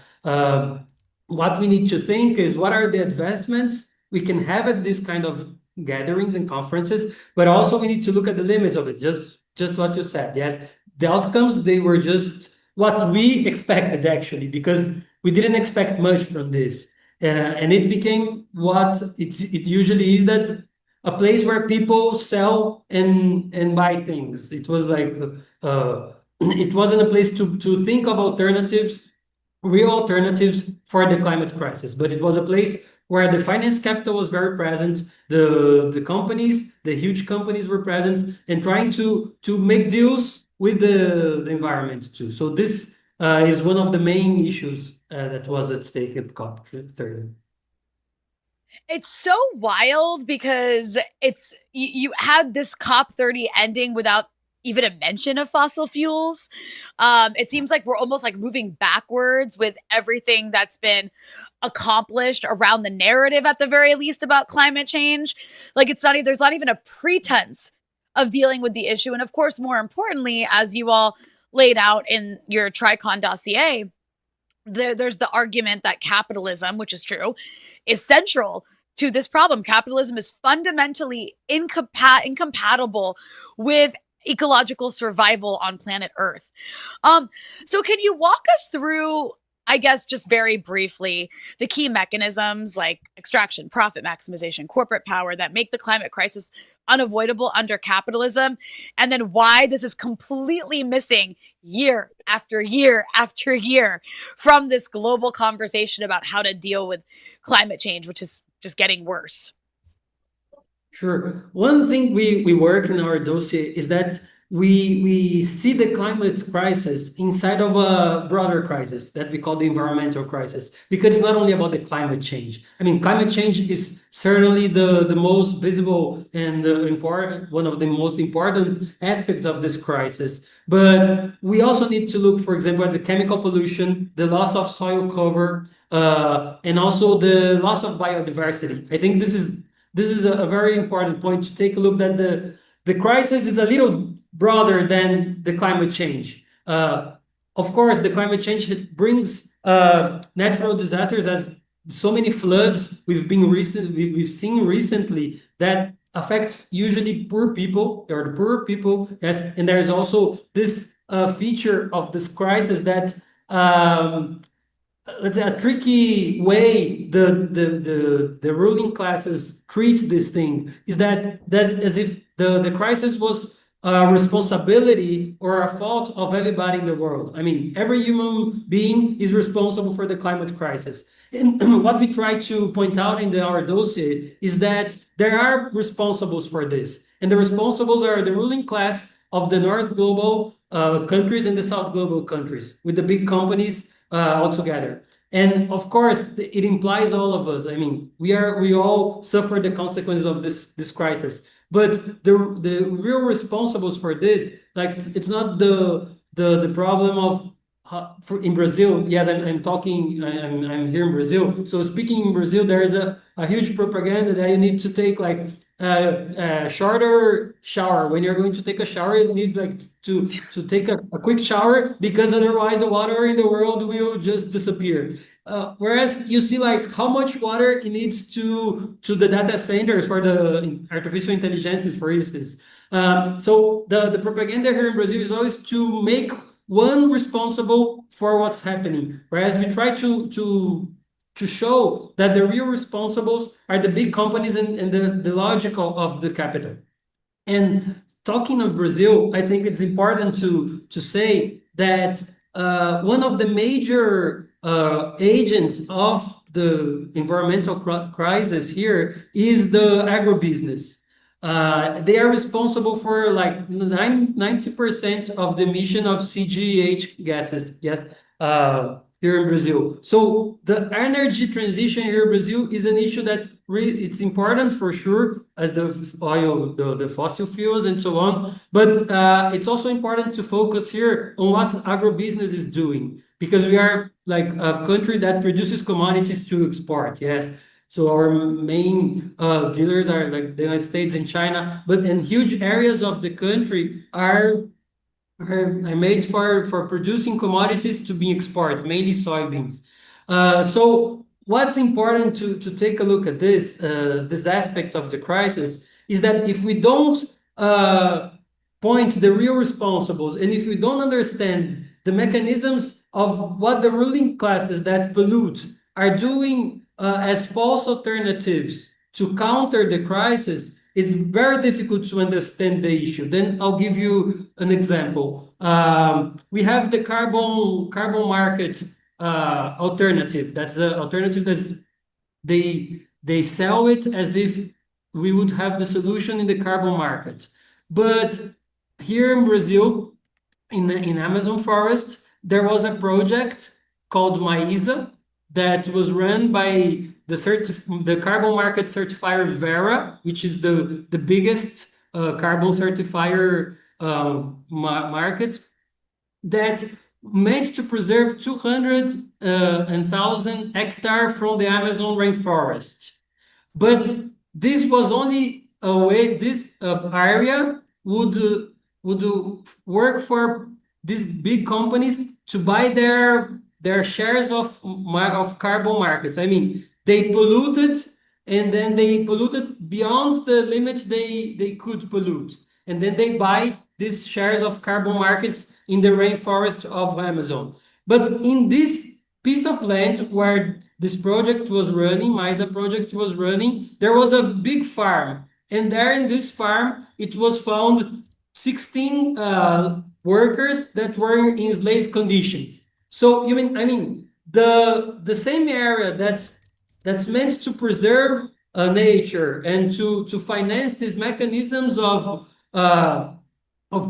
What we need to think is what are the advancements we can have at this kind of gatherings and conferences, but also we need to look at the limits of it. Just what you said. Yes, the outcomes, they were just what we expected actually, because we didn't expect much from this, and it became what it usually is. That's a place where people sell and buy things. It was like it wasn't a place to think of alternatives, real alternatives for the climate crisis, but it was a place where the finance capital was very present, the companies, the huge companies were present, and trying to make deals with the environment too. So this is one of the main issues that was at stake at COP30. It's so wild because you had this COP30 ending without even a mention of fossil fuels. It seems like we're almost like moving backwards with everything that's been accomplished around the narrative, at the very least, about climate change. Like there's not even a pretense of dealing with the issue. And of course, more importantly, as you all laid out in your Tricon dossier, there's the argument that capitalism, which is true, is central to this problem. Capitalism is fundamentally incompatible with ecological survival on planet Earth. So can you walk us through, I guess, just very briefly, the key mechanisms like extraction, profit maximization, corporate power that make the climate crisis unavoidable under capitalism, and then why this is completely missing year after year after year from this global conversation about how to deal with climate change, which is just getting worse? Sure. One thing we work in our dossier is that we see the climate crisis inside of a broader crisis that we call the environmental crisis, because it's not only about the climate change. I mean, climate change is certainly the most visible and one of the most important aspects of this crisis. But we also need to look, for example, at the chemical pollution, the loss of soil cover, and also the loss of biodiversity. I think this is a very important point to take a look at. The crisis is a little broader than the climate change. Of course, the climate change brings natural disasters, as so many floods we've seen recently that affects usually poor people or the poor people. Yes, and there's also this feature of this crisis that let's say a tricky way the ruling classes treat this thing is that's as if the crisis was a responsibility or a fault of everybody in the world. I mean, every human being is responsible for the climate crisis. And what we try to point out in our dossier is that there are responsibles for this. And the responsibles are the ruling class of the North global countries and the South global countries, with the big companies altogether. And of course, it implies all of us. I mean, we all suffer the consequences of this crisis. But the real responsibles for this, like it's not the problem of in Brazil. Yes, I'm talking. I'm here in Brazil. So speaking in Brazil, there is a huge propaganda that you need to take like a shorter shower. When you're going to take a shower, you need like to take a quick shower because otherwise the water in the world will just disappear. Whereas you see like how much water it needs to the data centers for the artificial intelligence, for instance. So the propaganda here in Brazil is always to make one responsible for what's happening, whereas we try to show that the real responsibles are the big companies and the logical of the capital. And talking of Brazil, I think it's important to say that one of the major agents of the environmental crisis here is the agribusiness. They are responsible for like 90% of the emission of CGH gases. Yes, here in Brazil. So the energy transition here in Brazil is an issue that's it's important for sure, as the oil, the fossil fuels and so on. But it's also important to focus here on what agribusiness is doing, because we are like a country that produces commodities to export. Yes. So our main dealers are like the United States and China, but in huge areas of the country are made for producing commodities to be exported, mainly soybeans. So what's important to take a look at this aspect of the crisis is that if we don't point the real responsibles, and if we don't understand the mechanisms of what the ruling classes that pollute are doing as false alternatives to counter the crisis, it's very difficult to understand the issue. Then I'll give you an example. We have the carbon market alternative. That's the alternative that's they sell it as if we would have the solution in the carbon market. But here in Brazil, in Amazon forest, there was a project called Maísa that was run by the carbon market certifier Vera, which is the biggest carbon certifier market, that meant to preserve 200,000 hectares from the Amazon rainforest. But this was only a way this area would work for these big companies to buy their shares of carbon markets. I mean, they polluted, and then they polluted beyond the limit they could pollute. And then they buy these shares of carbon markets in the rainforest of Amazon. But in this piece of land where this project was running, Maísa project was running, there was a big farm. And there in this farm, it was found 16 workers that were in slave conditions. So I mean, the same area that's meant to preserve nature and to finance these mechanisms of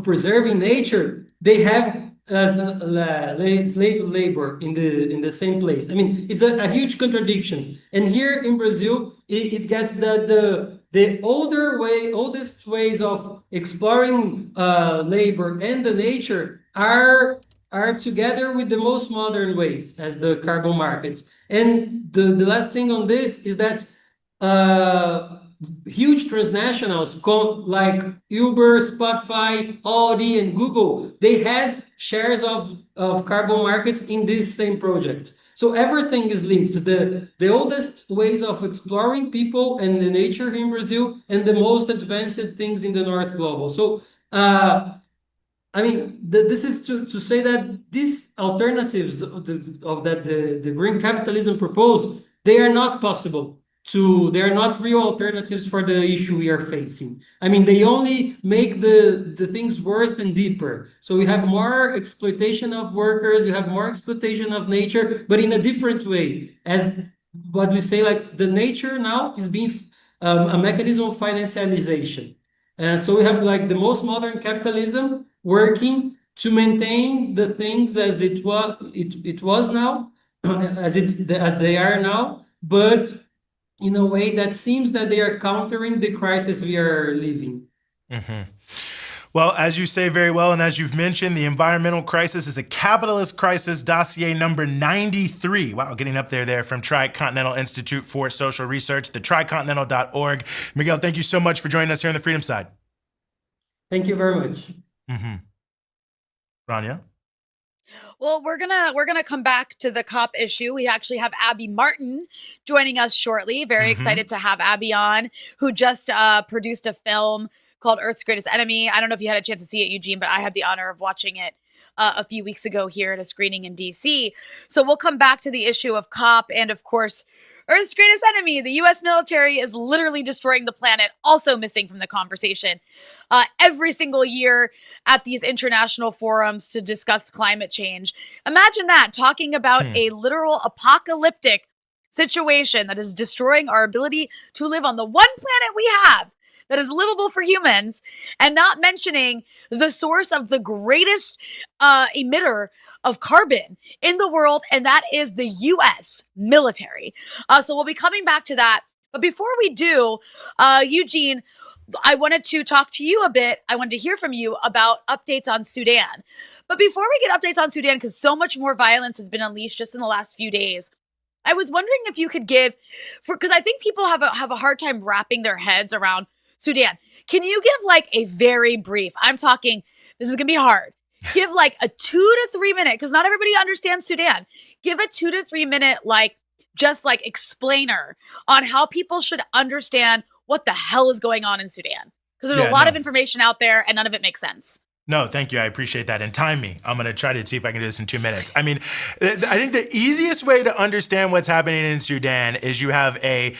preserving nature, they have slave labor in the same place. I mean, it's a huge contradictions. And here in Brazil, it gets the oldest ways of exploring labor and the nature are together with the most modern ways, as the carbon markets. And the last thing on this is that huge transnationals like Uber, Spotify, Audi, and Google, they had shares of carbon markets in this same project. So everything is linked. The oldest ways of exploring people and the nature in Brazil, and the most advanced things in the North Global. So I mean, this is to say that these alternatives the green capitalism proposed, they are not possible. They are not real alternatives for the issue we are facing. I mean, they only make the things worse and deeper. So we have more exploitation of workers, you have more exploitation of nature, but in a different way. As what we say, like the nature now is being a mechanism of financialization. So we have like the most modern capitalism working to maintain the things as it was now, as they are now, but in a way that seems that they are countering the crisis we are living. Mm-hmm. Well, as you say very well, and as you've mentioned, the environmental crisis is a capitalist crisis, dossier number 93. Wow, getting up there from Tricontinental Institute for Social Research, the tricontinental.org. Miguel, thank you so much for joining us here on the Freedom Side. Thank you very much. Mm-hmm. Rania? Well, we're gonna come back to the COP issue. We actually have Abby Martin joining us shortly. Very excited to have Abby on, who just produced a film called Earth's Greatest Enemy. I don't know if you had a chance to see it, Eugene, but I had the honor of watching it a few weeks ago here at a screening in DC. So we'll come back to the issue of COP and, of course, Earth's greatest enemy. The U.S. military is literally destroying the planet, also missing from the conversation. Every single year at these international forums to discuss climate change. Imagine that, talking about a literal apocalyptic situation that is destroying our ability to live on the one planet we have that is livable for humans, and not mentioning the source of the greatest emitter of carbon in the world, and that is the U.S. military. So we'll be coming back to that. But before we do, Eugene, I wanted to talk to you a bit. I wanted to hear from you about updates on Sudan. But before we get updates on Sudan, because so much more violence has been unleashed just in the last few days, I was wondering if you could give, because I think people have a hard time wrapping their heads around Sudan. Can you give like a very brief, I'm talking, this is going to be hard, give like a 2 to 3 minute, because not everybody understands Sudan. Give a 2 to 3 minute, like, just like explainer on how people should understand what the hell is going on in Sudan. Because there's a lot of information out there and none of it makes sense. No, thank you. I appreciate that. And time me. I'm going to try to see if I can do this in 2 minutes. I mean, I think the easiest way to understand what's happening in Sudan is you have a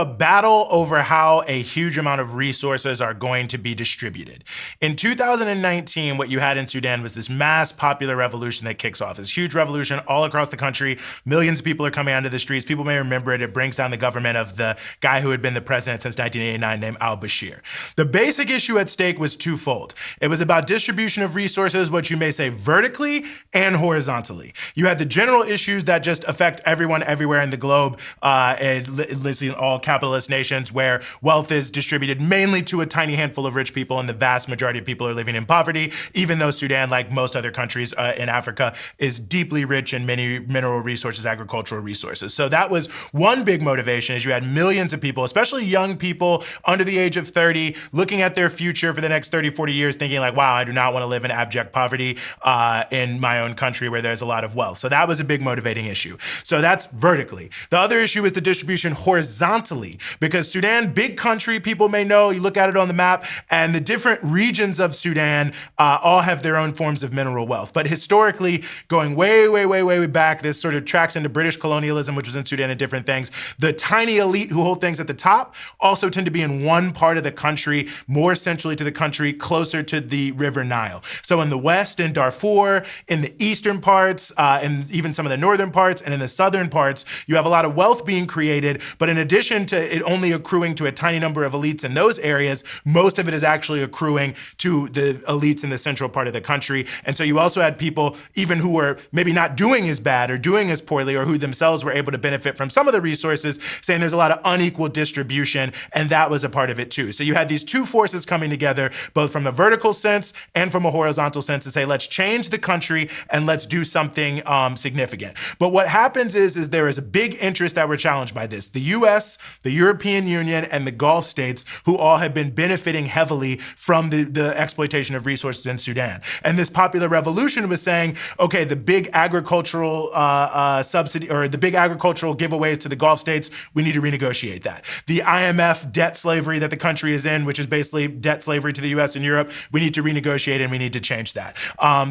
battle over how a huge amount of resources are going to be distributed. In 2019, what you had in Sudan was this mass popular revolution that kicks off. This huge revolution all across the country. Millions of people are coming onto the streets. People may remember it. It brings down the government of the guy who had been the president since 1989 named al-Bashir. The basic issue at stake was twofold. It was about distribution of resources, what you may say vertically and horizontally. You had the general issues that just affect everyone everywhere in the globe, and literally in all capitalist nations, where wealth is distributed mainly to a tiny handful of rich people and the vast majority of people are living in poverty, even though Sudan, like most other countries in Africa, is deeply rich in many mineral resources, agricultural resources. So that was one big motivation, is you had millions of people, especially young people under the age of 30, looking at their future for the next 30, 40 years, thinking like, wow, I do not want to live in abject poverty in my own country where there's a lot of wealth. So that was a big motivating issue. So that's vertically. The other issue is the distribution horizontally, because Sudan, big country, people may know, you look at it on the map, and the different regions of Sudan all have their own forms of mineral wealth. But historically, going way back, this sort of tracks into British colonialism, which was in Sudan and different things. The tiny elite who hold things at the top also tend to be in one part of the country, more centrally to the country, closer to the River Nile. So in the west, in Darfur, in the eastern parts, and even some of the northern parts, and in the southern parts, you have a lot of wealth being created. But in addition to it only accruing to a tiny number of elites in those areas, most of it is actually accruing to the elites in the central part of the country. And so you also had people, even who were maybe not doing as bad or doing as poorly, or who themselves were able to benefit from some of the resources, saying there's a lot of unequal distribution, and that was a part of it too. So you had these two forces coming together, both from a vertical sense, and from a horizontal sense to say, let's change the country and let's do something significant. But what happens is there is a big interest that we're challenged by this. The US, the European Union, and the Gulf states, who all have been benefiting heavily from the exploitation of resources in Sudan. And this popular revolution was saying, okay, the big agricultural subsidy, or the big agricultural giveaways to the Gulf states, we need to renegotiate that. The IMF debt slavery that the country is in, which is basically debt slavery to the US and Europe, we need to renegotiate and we need to change that.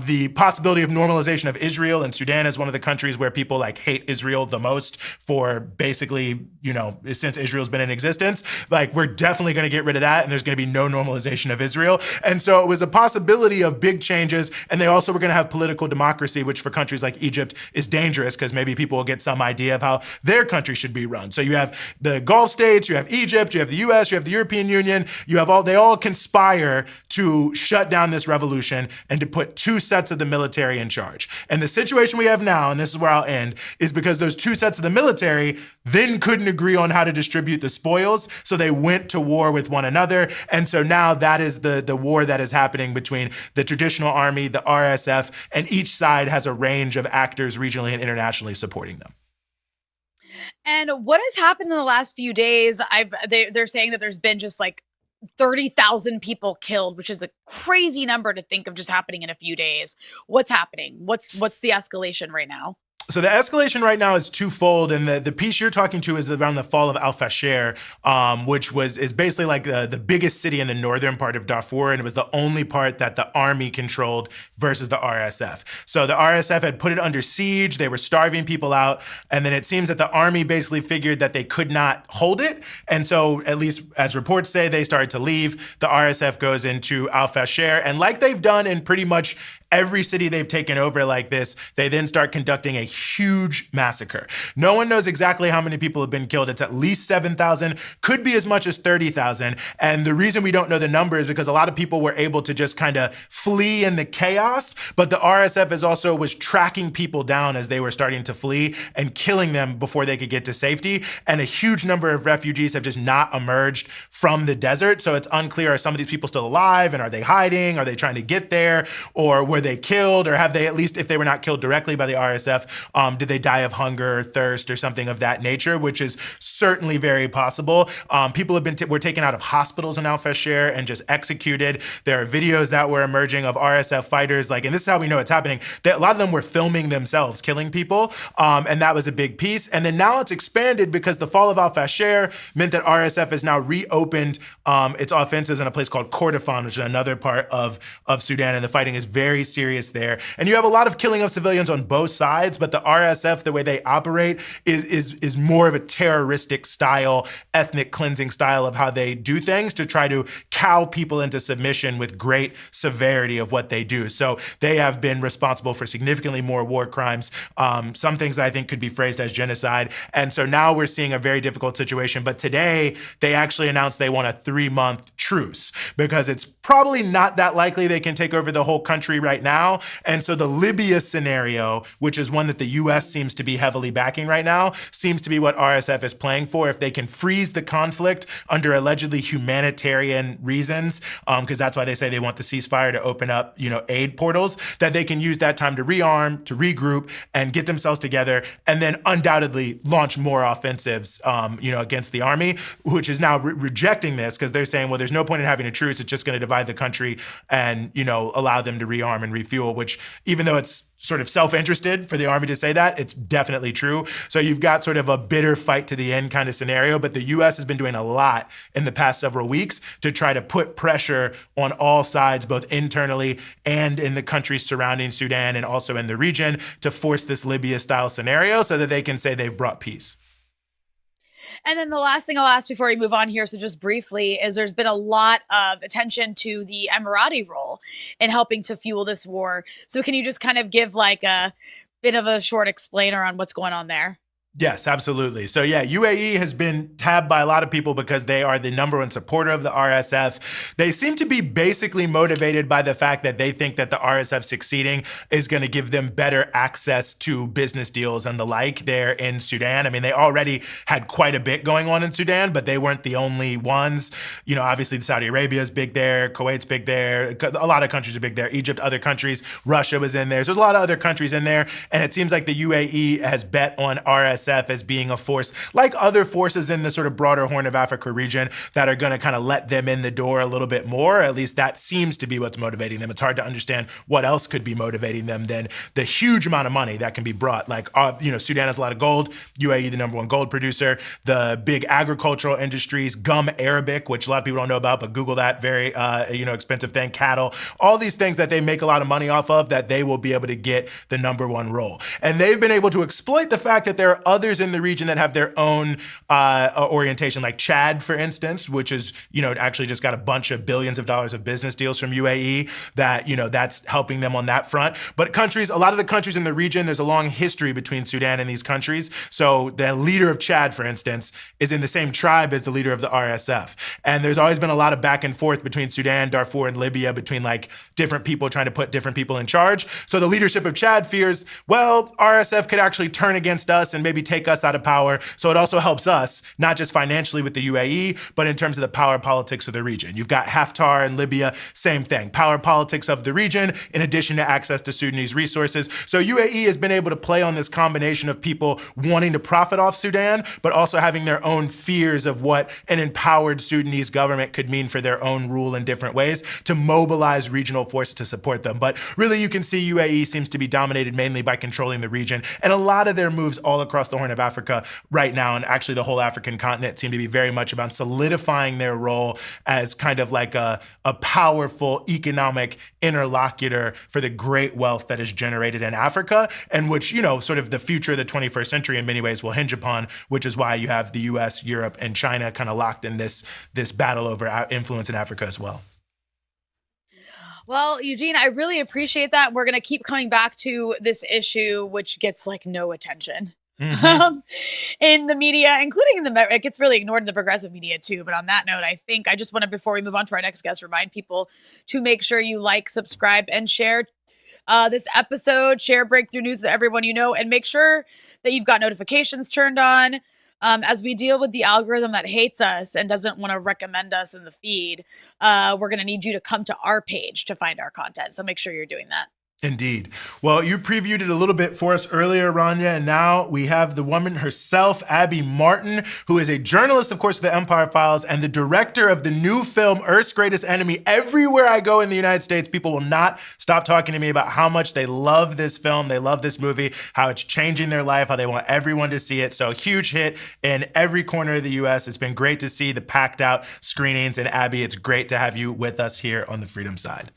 The possibility of normalization of Israel, and Sudan is one of the countries where people like hate Israel the most for basically, since Israel's been in existence. Like, we're definitely going to get rid of that, and there's going to be no normalization of Israel. And so it was a possibility of big changes, and they also were going to have political democracy, which for countries like Egypt is dangerous because maybe people will get some idea of how their country should be run. So you have the Gulf states, you have Egypt, you have the US, you have the European Union, they all conspire to shut down this revolution and to put two sets of the military in charge. And the situation we have now, and this is where I'll end, is because those two sets of the military then couldn't agree on how to distribute the spoils, so they went to war with one another. And so now that is the war that is happening between the traditional army, the RSF, and each side has a range of actors regionally and internationally supporting them. And what has happened in the last few days? They're saying that there's been just like 30,000 people killed, which is a crazy number to think of just happening in a few days. What's happening? What's the escalation right now? So the escalation right now is twofold, and the piece you're talking to is around the fall of Al-Fashir, which is basically like the biggest city in the northern part of Darfur, and it was the only part that the army controlled versus the RSF. So the RSF had put it under siege, they were starving people out, and then it seems that the army basically figured that they could not hold it, and so, at least as reports say, they started to leave. The RSF goes into Al-Fashir, and like they've done in pretty much every city they've taken over like this, they then start conducting a huge massacre. No one knows exactly how many people have been killed. It's at least 7,000, could be as much as 30,000. And the reason we don't know the number is because a lot of people were able to just kind of flee in the chaos, but the RSF was tracking people down as they were starting to flee and killing them before they could get to safety. And a huge number of refugees have just not emerged from the desert. So it's unclear, are some of these people still alive, and are they hiding? Are they trying to get there? Or were they killed? Or have they, at least if they were not killed directly by the RSF, did they die of hunger or thirst or something of that nature, which is certainly very possible. People were taken out of hospitals in Al-Fashir and just executed. There are videos that were emerging of RSF fighters, and this is how we know it's happening. A lot of them were filming themselves killing people, and that was a big piece. And then now it's expanded because the fall of Al-Fashir meant that RSF has now reopened its offensives in a place called Kordofan, which is another part of Sudan, and the fighting is very serious there. And you have a lot of killing of civilians on both sides, but the RSF, the way they operate, is more of a terroristic style, ethnic cleansing style of how they do things to try to cow people into submission with great severity of what they do. So they have been responsible for significantly more war crimes, some things I think could be phrased as genocide. And so now we're seeing a very difficult situation. But today, they actually announced they want a 3-month truce because it's probably not that likely they can take over the whole country right now. And so the Libya scenario, which is one that the US seems to be heavily backing right now, seems to be what RSF is playing for. If they can freeze the conflict under allegedly humanitarian reasons, because that's why they say they want the ceasefire to open up, aid portals, that they can use that time to rearm, to regroup, and get themselves together, and then undoubtedly launch more offensives, against the army, which is now rejecting this because they're saying, well, there's no point in having a truce. It's just going to divide the country and, allow them to rearm and refuel, which, even though it's sort of self-interested for the army to say that, it's definitely true. So you've got sort of a bitter fight to the end kind of scenario, but the US has been doing a lot in the past several weeks to try to put pressure on all sides, both internally and in the countries surrounding Sudan and also in the region, to force this Libya-style scenario so that they can say they've brought peace. And then the last thing I'll ask before we move on here, so just briefly, is there's been a lot of attention to the Emirati role in helping to fuel this war. So can you just kind of give like a bit of a short explainer on what's going on there? Yes, absolutely. So yeah, UAE has been tabbed by a lot of people because they are the number one supporter of the RSF. They seem to be basically motivated by the fact that they think that the RSF succeeding is going to give them better access to business deals and the like there in Sudan. I mean, they already had quite a bit going on in Sudan, but they weren't the only ones. You know, obviously Saudi Arabia is big there, Kuwait's big there, a lot of countries are big there, Egypt, other countries, Russia was in there. So there's a lot of other countries in there, and it seems like the UAE has bet on RSF as being a force like other forces in the sort of broader Horn of Africa region that are going to kind of let them in the door a little bit more. At least that seems to be what's motivating them. It's hard to understand what else could be motivating them than the huge amount of money that can be brought. Like, Sudan has a lot of gold, UAE, the number one gold producer, the big agricultural industries, gum Arabic, which a lot of people don't know about, but Google that, very, expensive thing, cattle, all these things that they make a lot of money off of that they will be able to get the number one role. And they've been able to exploit the fact that there are others in the region that have their own orientation, like Chad, for instance, which is, actually just got a bunch of billions of dollars of business deals from UAE that, that's helping them on that front. But a lot of the countries in the region, there's a long history between Sudan and these countries. So the leader of Chad, for instance, is in the same tribe as the leader of the RSF. And there's always been a lot of back and forth between Sudan, Darfur, and Libya, between like different people trying to put different people in charge. So the leadership of Chad fears, well, RSF could actually turn against us and maybe take us out of power. So it also helps us, not just financially with the UAE, but in terms of the power politics of the region. You've got Haftar in Libya, same thing. Power politics of the region, in addition to access to Sudanese resources. So UAE has been able to play on this combination of people wanting to profit off Sudan, but also having their own fears of what an empowered Sudanese government could mean for their own rule in different ways to mobilize regional forces to support them. But really, you can see UAE seems to be dominated mainly by controlling the region. And a lot of their moves all across the Horn of Africa right now, and actually the whole African continent, seem to be very much about solidifying their role as kind of like a powerful economic interlocutor for the great wealth that is generated in Africa, and which, sort of the future of the 21st century in many ways will hinge upon, which is why you have the US, Europe, and China kind of locked in this battle over influence in Africa as well. Well, Eugene, I really appreciate that. We're going to keep coming back to this issue, which gets like no attention. Mm-hmm. In the media, including in it gets really ignored in the progressive media too. But on that note, I think I just want to, before we move on to our next guest, remind people to make sure you like, subscribe, and share this episode, share breakthrough news with everyone you know, and make sure that you've got notifications turned on. As we deal with the algorithm that hates us and doesn't want to recommend us in the feed, we're going to need you to come to our page to find our content. So make sure you're doing that. Indeed. Well, you previewed it a little bit for us earlier, Rania, and now we have the woman herself, Abby Martin, who is a journalist, of course, of the Empire Files and the director of the new film, Earth's Greatest Enemy. Everywhere I go in the United States, people will not stop talking to me about how much they love this film, they love this movie, how it's changing their life, how they want everyone to see it. So huge hit in every corner of the U.S. It's been great to see the packed out screenings. And Abby, it's great to have you with us here on the Freedom Side.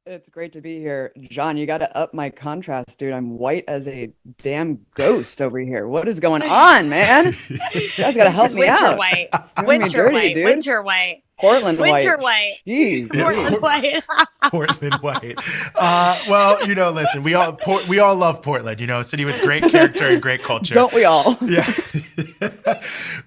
It's great to be here. John, you got to up my contrast, dude. I'm white as a damn ghost over here. What is going on, man? You guys got to help me out. White. Winter white. Winter white. Portland white. Winter white. Jeez. Portland white. Portland white. Well, listen, we all love Portland, a city with great character and great culture. Don't we all? Yeah.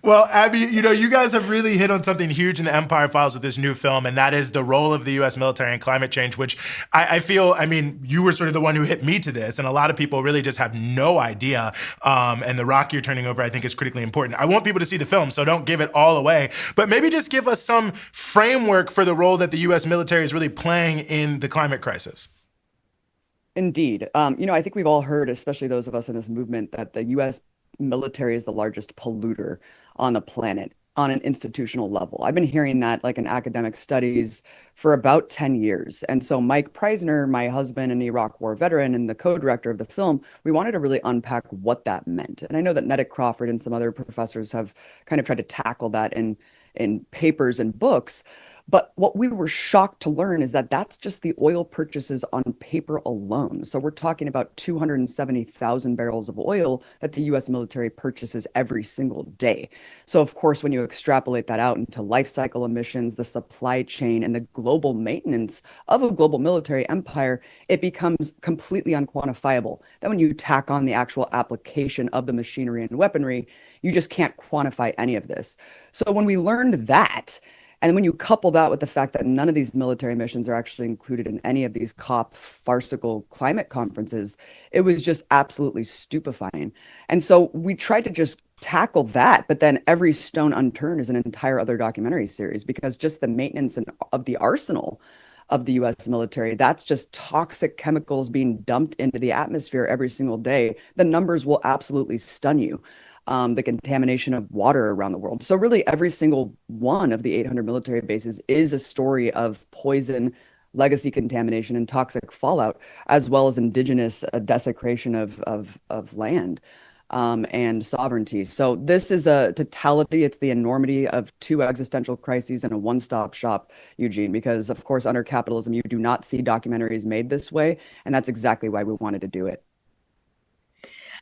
Well, Abby, you guys have really hit on something huge in the Empire Files with this new film, and that is the role of the U.S. military in climate change, which I feel, you were sort of the one who hit me to this, and a lot of people really just have no idea. And the rock you're turning over, I think, is critically important. I want people to see the film, so don't give it all away, but maybe just give us some framework for the role that the U.S. military is really playing in the climate crisis. Indeed. I think we've all heard, especially those of us in this movement, that the U.S. military is the largest polluter on the planet on an institutional level. I've been hearing that like in academic studies for about 10 years. And so Mike Preisner, my husband, an Iraq war veteran and the co-director of the film, we wanted to really unpack what that meant. And I know that Nedick Crawford and some other professors have kind of tried to tackle that in papers and books. But what we were shocked to learn is that that's just the oil purchases on paper alone. So we're talking about 270,000 barrels of oil that the US military purchases every single day. So, of course, when you extrapolate that out into life cycle emissions, the supply chain, and the global maintenance of a global military empire, it becomes completely unquantifiable. Then when you tack on the actual application of the machinery and weaponry, you just can't quantify any of this. So when we learned that, and when you couple that with the fact that none of these military missions are actually included in any of these COP farcical climate conferences, it was just absolutely stupefying. And so we tried to just tackle that, but then every stone unturned is an entire other documentary series, because just the maintenance of the arsenal of the US military, that's just toxic chemicals being dumped into the atmosphere every single day. The numbers will absolutely stun you. The contamination of water around the world. So really every single one of the 800 military bases is a story of poison, legacy contamination, and toxic fallout, as well as indigenous desecration of land and sovereignty. So this is a totality. It's the enormity of two existential crises and a one-stop shop, Eugene, because of course, under capitalism, you do not see documentaries made this way. And that's exactly why we wanted to do it.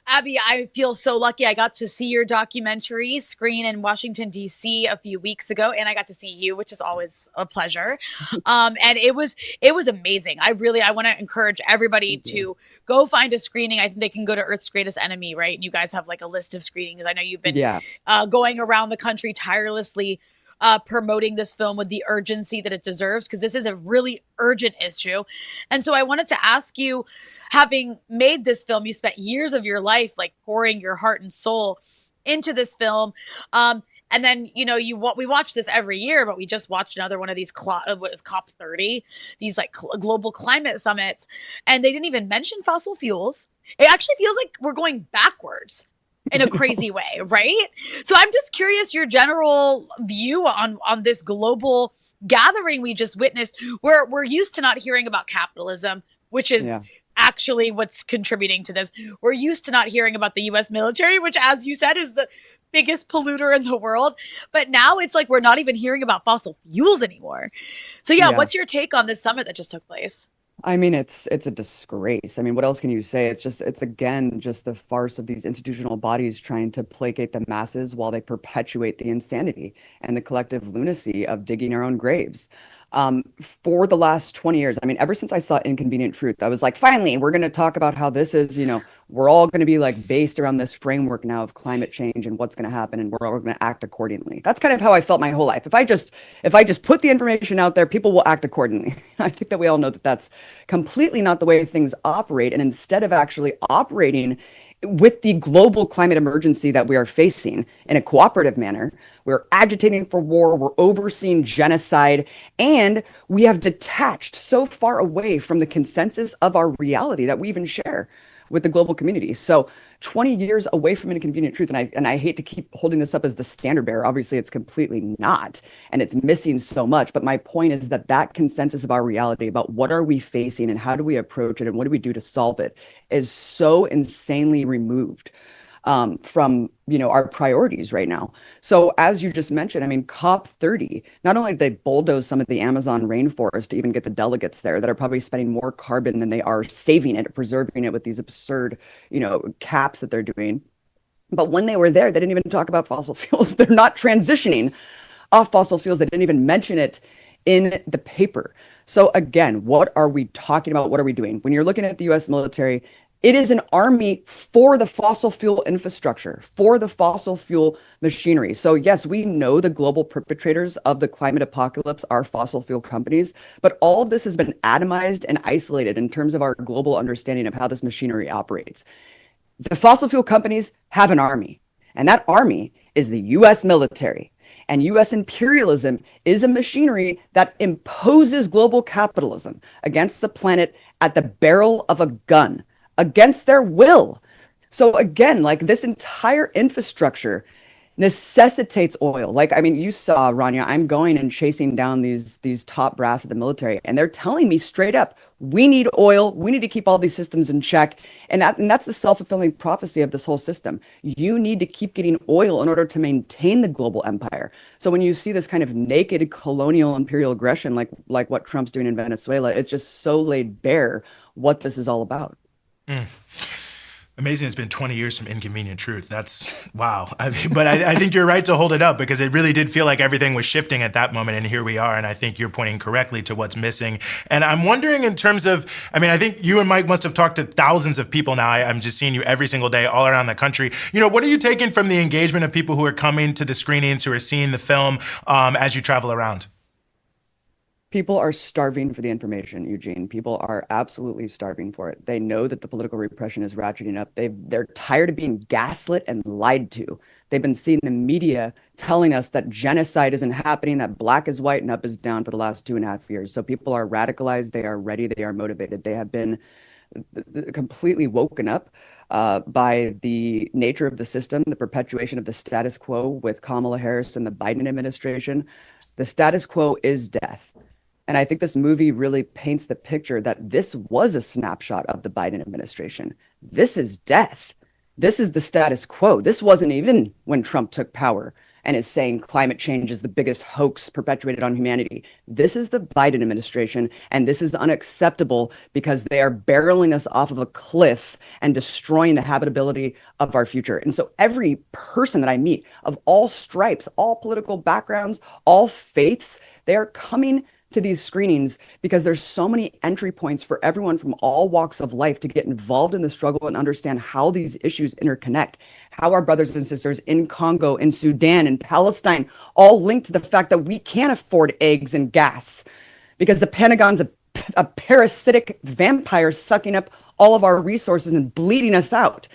Abby, I feel so lucky. I got to see your documentary screen in Washington, D.C. a few weeks ago, and I got to see you, which is always a pleasure. And it was amazing. I want to encourage everybody to go find a screening. I think they can go to Earth's Greatest Enemy, right? You guys have like a list of screenings. I know you've been going around the country tirelessly promoting this film with the urgency that it deserves, because this is a really urgent issue. And so I wanted to ask you, having made this film, you spent years of your life like pouring your heart and soul into this film. And then, we watch this every year, but we just watched another one of these, what is COP 30, these like global climate summits, and they didn't even mention fossil fuels. It actually feels like we're going backwards in a crazy way, right? So I'm just curious your general view on this global gathering we just witnessed, where we're used to not hearing about capitalism, which is actually what's contributing to this. We're used to not hearing about the US military, which, as you said, is the biggest polluter in the world. But now it's like we're not even hearing about fossil fuels anymore. So what's your take on this summit that just took place? I mean, it's a disgrace. I mean, what else can you say? It's again, just the farce of these institutional bodies trying to placate the masses while they perpetuate the insanity and the collective lunacy of digging our own graves. For the last 20 years, I mean, ever since I saw Inconvenient Truth, I was like, finally, we're going to talk about how this is, we're all going to be like based around this framework now of climate change and what's going to happen, and we're all going to act accordingly. That's kind of how I felt my whole life. If I just put the information out there, people will act accordingly. I think that we all know that that's completely not the way things operate. And instead of actually operating with the global climate emergency that we are facing in a cooperative manner, we're agitating for war, we're overseeing genocide, and we have detached so far away from the consensus of our reality that we even share with the global community. So 20 years away from Inconvenient Truth, and I hate to keep holding this up as the standard bearer. Obviously, it's completely not, and it's missing so much. But my point is that consensus of our reality about what are we facing and how do we approach it and what do we do to solve it is so insanely removed from our priorities right now. So as you just mentioned, I mean, COP 30, not only did they bulldoze some of the Amazon rainforest to even get the delegates there that are probably spending more carbon than they are saving it, preserving it with these absurd, caps that they're doing. But when they were there, they didn't even talk about fossil fuels. They're not transitioning off fossil fuels. They didn't even mention it in the paper. So again, what are we talking about? What are we doing? When you're looking at the US military, it is an army for the fossil fuel infrastructure, for the fossil fuel machinery. So yes, we know the global perpetrators of the climate apocalypse are fossil fuel companies, but all of this has been atomized and isolated in terms of our global understanding of how this machinery operates. The fossil fuel companies have an army, and that army is the US military. And US imperialism is a machinery that imposes global capitalism against the planet at the barrel of a gun, against their will. So again, like this entire infrastructure necessitates oil. Like, I mean, you saw, Rania, I'm going and chasing down these top brass of the military, and they're telling me straight up, we need oil, we need to keep all these systems in check. And that's the self-fulfilling prophecy of this whole system. You need to keep getting oil in order to maintain the global empire. So when you see this kind of naked colonial imperial aggression, like what Trump's doing in Venezuela, it's just so laid bare what this is all about. Mm. Amazing. It's been 20 years from Inconvenient Truth. That's wow. But I think you're right to hold it up, because it really did feel like everything was shifting at that moment. And here we are. And I think you're pointing correctly to what's missing. And I'm wondering, in terms of, I mean, I think you and Mike must have talked to thousands of people now. I'm just seeing you every single day all around the country. What are you taking from the engagement of people who are coming to the screenings, who are seeing the film as you travel around? People are starving for the information, Eugene. People are absolutely starving for it. They know that the political repression is ratcheting up. They're tired of being gaslit and lied to. They've been seeing the media telling us that genocide isn't happening, that black is white and up is down for the last 2.5 years. So people are radicalized. They are ready. They are motivated. They have been completely woken up by the nature of the system, the perpetuation of the status quo with Kamala Harris and the Biden administration. The status quo is death. And I think this movie really paints the picture that this was a snapshot of the Biden administration. This is death. This is the status quo. This wasn't even when Trump took power and is saying climate change is the biggest hoax perpetuated on humanity. This is the Biden administration, and this is unacceptable because they are barreling us off of a cliff and destroying the habitability of our future. And so every person that I meet, of all stripes, all political backgrounds, all faiths, they are coming to these screenings because there's so many entry points for everyone from all walks of life to get involved in the struggle and understand how these issues interconnect, how our brothers and sisters in Congo, in Sudan, in Palestine, all linked to the fact that we can't afford eggs and gas because the Pentagon's a parasitic vampire sucking up all of our resources and bleeding us out.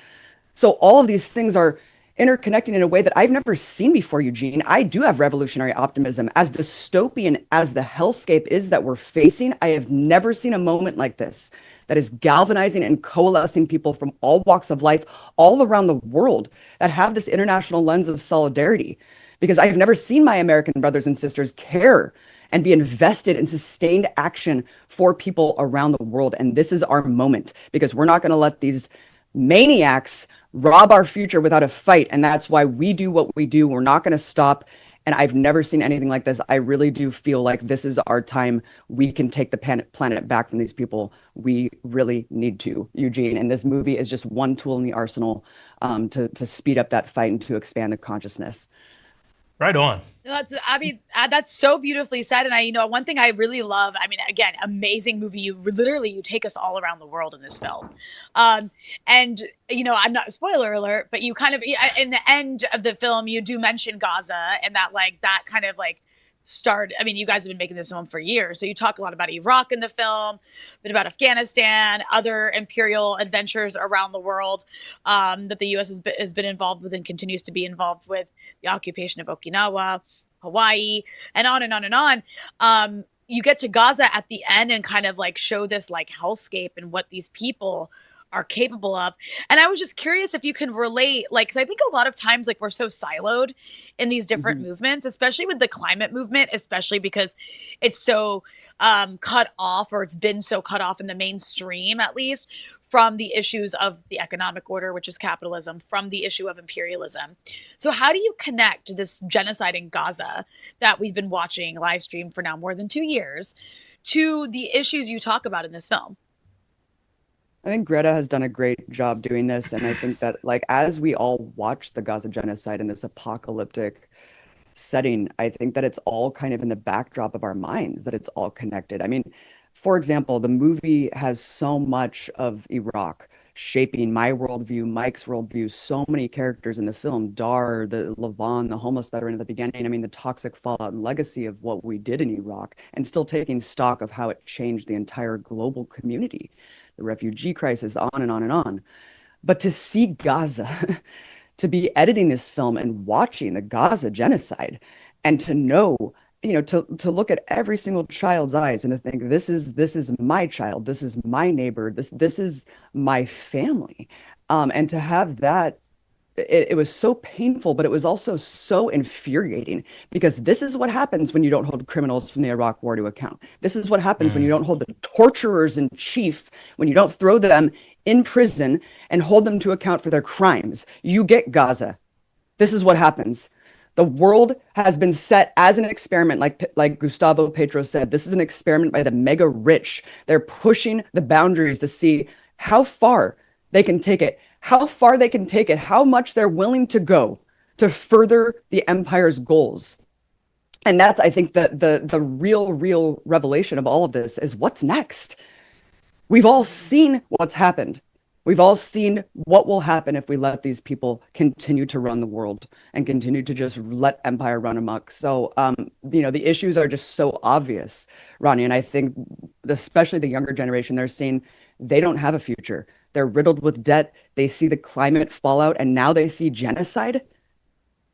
So all of these things are interconnecting in a way that I've never seen before, Eugene. I do have revolutionary optimism. As dystopian as the hellscape is that we're facing, I have never seen a moment like this that is galvanizing and coalescing people from all walks of life, all around the world, that have this international lens of solidarity. Because I've never seen my American brothers and sisters care and be invested in sustained action for people around the world. And this is our moment, because we're not going to let these maniacs rob our future without a fight. And that's why we do what we do. We're not going to stop. And I've never seen anything like this. I really do feel like this is our time. We can take the planet back from these people. We really need to, Eugene. And this movie is just one tool in the arsenal to speed up that fight and to expand the consciousness. Right on. That's so beautifully said. And one thing I really love, again, amazing movie. You take us all around the world in this film. And I'm not, spoiler alert, but you kind of, in the end of the film, you do mention Gaza, and that kind of started. You guys have been making this film for years. So you talk a lot about Iraq in the film, a bit about Afghanistan, other imperial adventures around the world that the U.S. has been involved with and continues to be involved with, the occupation of Okinawa, Hawaii, and on and on and on. You get to Gaza at the end and kind of show this hellscape and what these people are capable of. And I was just curious if you can relate, because I think a lot of times we're so siloed in these different movements, especially with the climate movement, especially because it's so cut off, or it's been so cut off in the mainstream, at least, from the issues of the economic order, which is capitalism, from the issue of imperialism. So how do you connect this genocide in Gaza that we've been watching live stream for now more than 2 years to the issues you talk about in this film? I think Greta has done a great job doing this. And I think that as we all watch the Gaza genocide in this apocalyptic setting, I think that it's all kind of in the backdrop of our minds, that it's all connected. For example, the movie has so much of Iraq shaping my worldview, Mike's worldview, so many characters in the film, Dar, the Levon, the homeless veteran at the beginning, the toxic fallout and legacy of what we did in Iraq, and still taking stock of how it changed the entire global community, the refugee crisis, on and on and on. But to see Gaza, to be editing this film and watching the Gaza genocide, and to know, to look at every single child's eyes and to think, this is my child, this is my neighbor, this is my family, and to have that it was so painful, but it was also so infuriating, because this is what happens when you don't hold criminals from the Iraq War to account. This is what happens when you don't hold the torturers in chief, when you don't throw them in prison and hold them to account for their crimes. You get Gaza. This is what happens. The world has been set as an experiment, like Gustavo Petro said. This is an experiment by the mega rich. They're pushing the boundaries to see how far they can take it, how much they're willing to go to further the empire's goals. And that's, I think, the real revelation of all of this is what's next. We've all seen what's happened. We've all seen what will happen if we let these people continue to run the world and continue to just let empire run amok. So, the issues are just so obvious, Rania. And I think, especially the younger generation, they're seeing they don't have a future. They're riddled with debt. They see the climate fallout, and now they see genocide.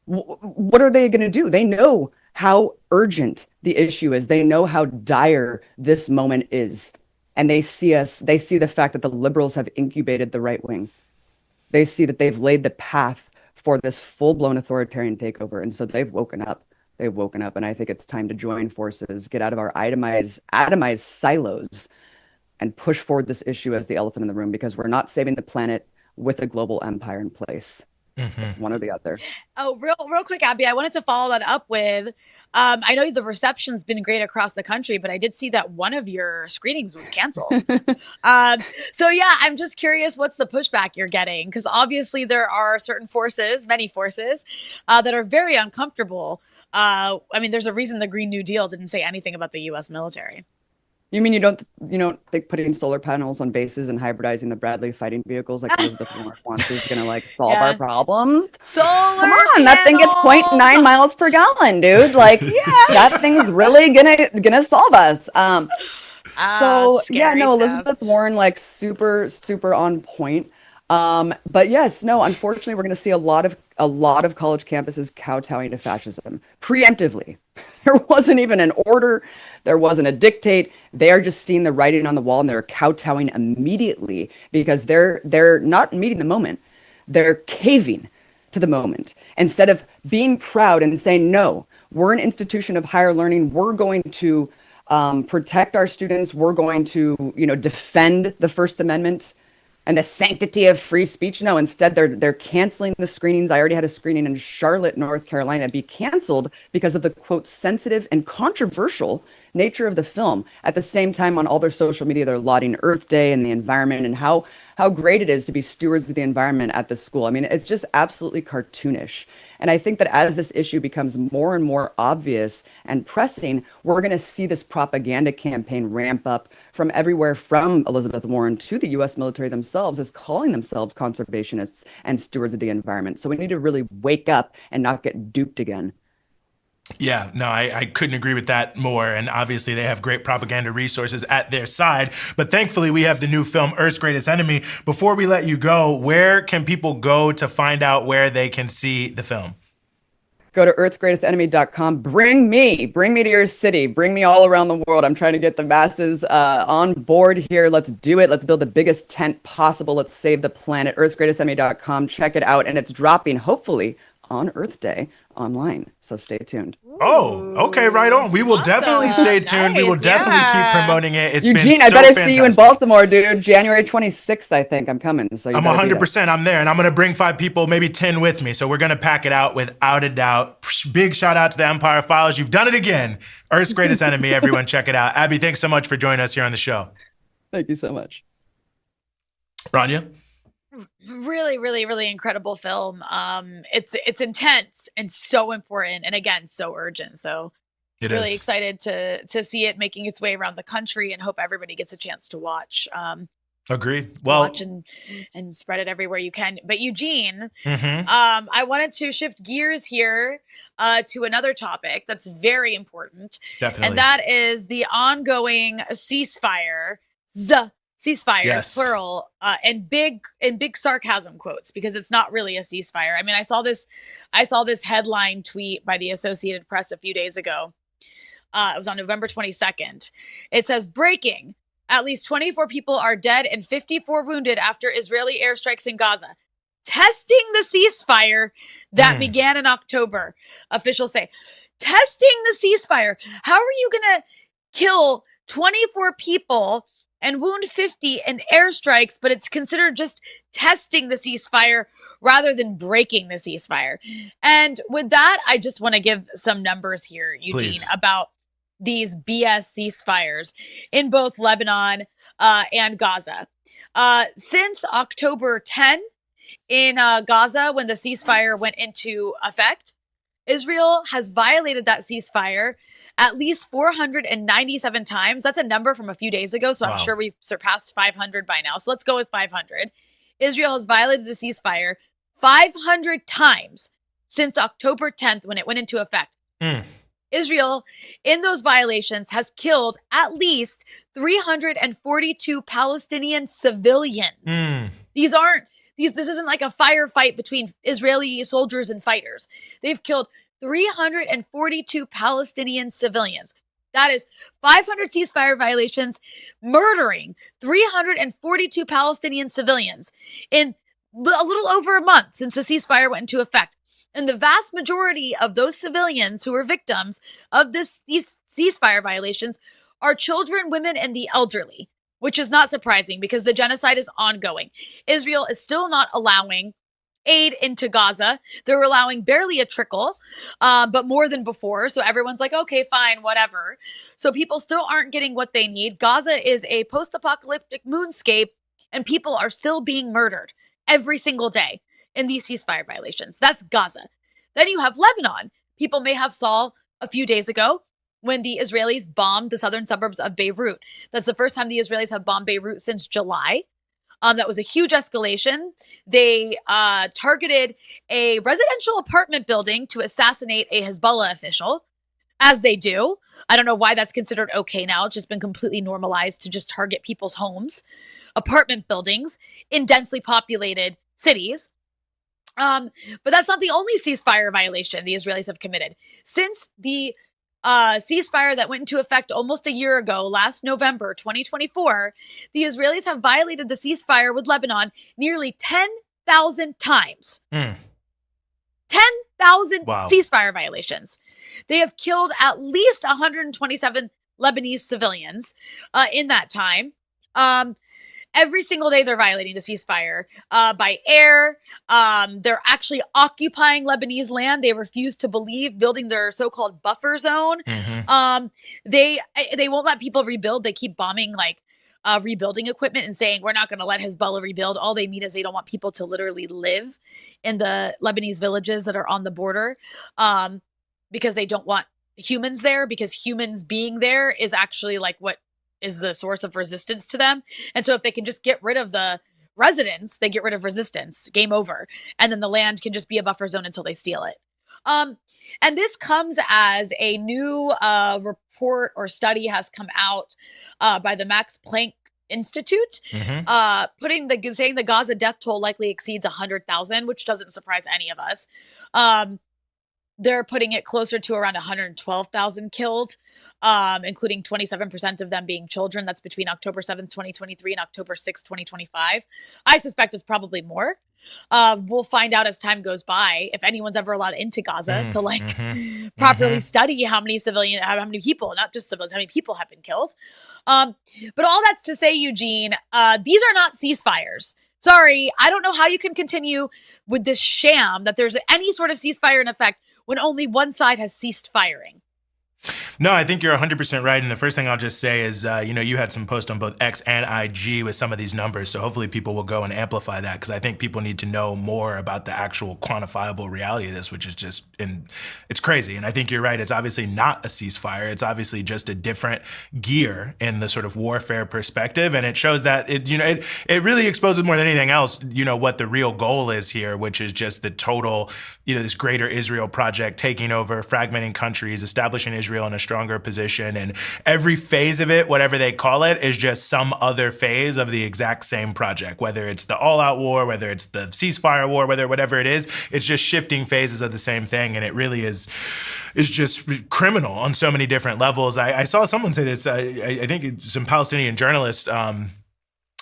What are they going to do? They know how urgent the issue is. They know how dire this moment is. And they see the fact that the liberals have incubated the right wing. They see that they've laid the path for this full-blown authoritarian takeover. And so they've woken up. And I think it's time to join forces, get out of our atomized silos, and push forward this issue as the elephant in the room, because we're not saving the planet with a global empire in place. It's one or the other. Oh, real quick, Abby, I wanted to follow that up with, I know the reception's been great across the country, but I did see that one of your screenings was canceled. So yeah, I'm just curious, what's the pushback you're getting? Because obviously there are certain forces, many forces, that are very uncomfortable. I mean, there's a reason the Green New Deal didn't say anything about the U.S. military. You mean you don't think putting solar panels on bases and hybridizing the Bradley fighting vehicles like Elizabeth Warren wants is going to solve our problems? Solar Come on, that thing gets 0.9 miles per gallon, dude. That thing's really gonna solve us. Elizabeth Warren, super on point. But yes, no, unfortunately, we're going to see a lot of college campuses kowtowing to fascism preemptively. There wasn't even an order. There wasn't a dictate. They're just seeing the writing on the wall, and they're kowtowing immediately because they're not meeting the moment. They're caving to the moment instead of being proud and saying, no, we're an institution of higher learning. We're going to protect our students. We're going to, defend the First Amendment and the sanctity of free speech. No, instead they're canceling the screenings. I already had a screening in Charlotte, North Carolina, be canceled because of the, quote, sensitive and controversial nature of the film. At the same time, on all their social media, they're lauding Earth Day and the environment and how great it is to be stewards of the environment at the school. I mean, it's just absolutely cartoonish. And I think that as this issue becomes more and more obvious and pressing, we're going to see this propaganda campaign ramp up from everywhere, from Elizabeth Warren to the U.S. military themselves, as calling themselves conservationists and stewards of the environment. So we need to really wake up and not get duped again. Yeah, no, I couldn't agree with that more. And obviously they have great propaganda resources at their side. But thankfully, we have the new film, Earth's Greatest Enemy. Before we let you go, where can people go to find out where they can see the film? Go to earthsgreatestenemy.com. Bring me to your city. Bring me all around the world. I'm trying to get the masses on board here. Let's do it. Let's build the biggest tent possible. Let's save the planet. earthsgreatestenemy.com. Check it out. And it's dropping, hopefully, on Earth Day online. So stay tuned. Oh, okay, right on. We will definitely stay tuned. Nice, we will definitely keep promoting it. It's Eugene, been I so better fantastic. see you in Baltimore, dude. January 26th, I think I'm coming. So I'm 100%. I'm there, and I'm going to bring 5 people, maybe 10 with me. So we're going to pack it out without a doubt. Big shout out to the Empire Files. You've done it again. Earth's Greatest Enemy. Everyone, check it out. Abby, thanks so much for joining us here on the show. Thank you so much. Rania? Really, really, really incredible film. It's intense and so important, and again, so urgent. So really excited to see it making its way around the country, and hope everybody gets a chance to watch. Agreed. Well, watch and spread it everywhere you can. But Eugene, I wanted to shift gears here to another topic that's very important. Definitely. And that is the ongoing ceasefire. Ceasefires, yes. Plural, and big sarcasm quotes, because it's not really a ceasefire. I mean, I saw this headline tweet by the Associated Press a few days ago. It was on November 22nd. It says, breaking, at least 24 people are dead and 54 wounded after Israeli airstrikes in Gaza. testing the ceasefire that began in October. Officials say, testing the ceasefire. How are you going to kill 24 people and wound 50 in airstrikes, but it's considered just testing the ceasefire rather than breaking the ceasefire? And with that, I just want to give some numbers here, Eugene, Please. about these BS ceasefires in both Lebanon and Gaza. Since October 10 in Gaza, when the ceasefire went into effect, Israel has violated that ceasefire at least 497 times. That's a number from a few days ago, so I'm sure we've surpassed 500 by now. So let's go with 500. Israel has violated the ceasefire 500 times since October 10th when it went into effect. Israel, in those violations, has killed at least 342 Palestinian civilians. This isn't like a firefight between Israeli soldiers and fighters. They've killed 342 Palestinian civilians. That is 500 ceasefire violations, murdering 342 Palestinian civilians in a little over a month since the ceasefire went into effect. And the vast majority of those civilians who were victims of these ceasefire violations are children, women, and the elderly, which is not surprising because the genocide is ongoing. Israel is still not allowing aid into Gaza. They're allowing barely a trickle, but more than before. So everyone's like, okay, fine, whatever. So people still aren't getting what they need. Gaza is a post-apocalyptic moonscape, and people are still being murdered every single day in these ceasefire violations. That's Gaza. Then you have Lebanon. People may have saw a few days ago when the Israelis bombed the southern suburbs of Beirut. That's the first time the Israelis have bombed Beirut since July. That was a huge escalation. They targeted a residential apartment building to assassinate a Hezbollah official, as they do. I don't know why that's considered okay now. It's just been completely normalized to just target people's homes, apartment buildings in densely populated cities. But that's not the only ceasefire violation the Israelis have committed. Since the ceasefire that went into effect almost a year ago, last November 2024, the Israelis have violated the ceasefire with Lebanon nearly 10,000 times. 10,000 ceasefire violations. They have killed at least 127 Lebanese civilians in that time. Every single day they're violating the ceasefire by air. They're actually occupying Lebanese land. They refuse to believe, building their so-called buffer zone. They won't let people rebuild. They keep bombing like rebuilding equipment and saying, we're not going to let Hezbollah rebuild. All they mean is they don't want people to literally live in the Lebanese villages that are on the border because they don't want humans there, because humans being there is actually like what is the source of resistance to them. And so if they can just get rid of the residents, they get rid of resistance, game over. And then the land can just be a buffer zone until they steal it. And this comes as a new report or study has come out by the Max Planck Institute, saying the Gaza death toll likely exceeds 100,000, which doesn't surprise any of us. They're putting it closer to around 112,000 killed, including 27% of them being children. That's between October 7th, 2023 and October 6th, 2025. I suspect it's probably more. We'll find out as time goes by if anyone's ever allowed into Gaza to properly study how many people, not just civilians, how many people have been killed. But all that's to say, Eugene, these are not ceasefires. Sorry, I don't know how you can continue with this sham that there's any sort of ceasefire in effect when only one side has ceased firing. No, I think you're 100% right. And the first thing I'll just say is, you had some posts on both X and IG with some of these numbers. So hopefully people will go and amplify that, because I think people need to know more about the actual quantifiable reality of this, which is just, it's crazy. And I think you're right. It's obviously not a ceasefire. It's obviously just a different gear in the sort of warfare perspective. And it shows that it really exposes more than anything else, what the real goal is here, which is just the total, this greater Israel project, taking over, fragmenting countries, establishing Israel in a stronger position, and every phase of it, whatever they call it, is just some other phase of the exact same project, whether it's the all-out war, whether it's the ceasefire war, whatever it is, it's just shifting phases of the same thing. And it really is just criminal on so many different levels. I saw someone say this, I think some Palestinian journalist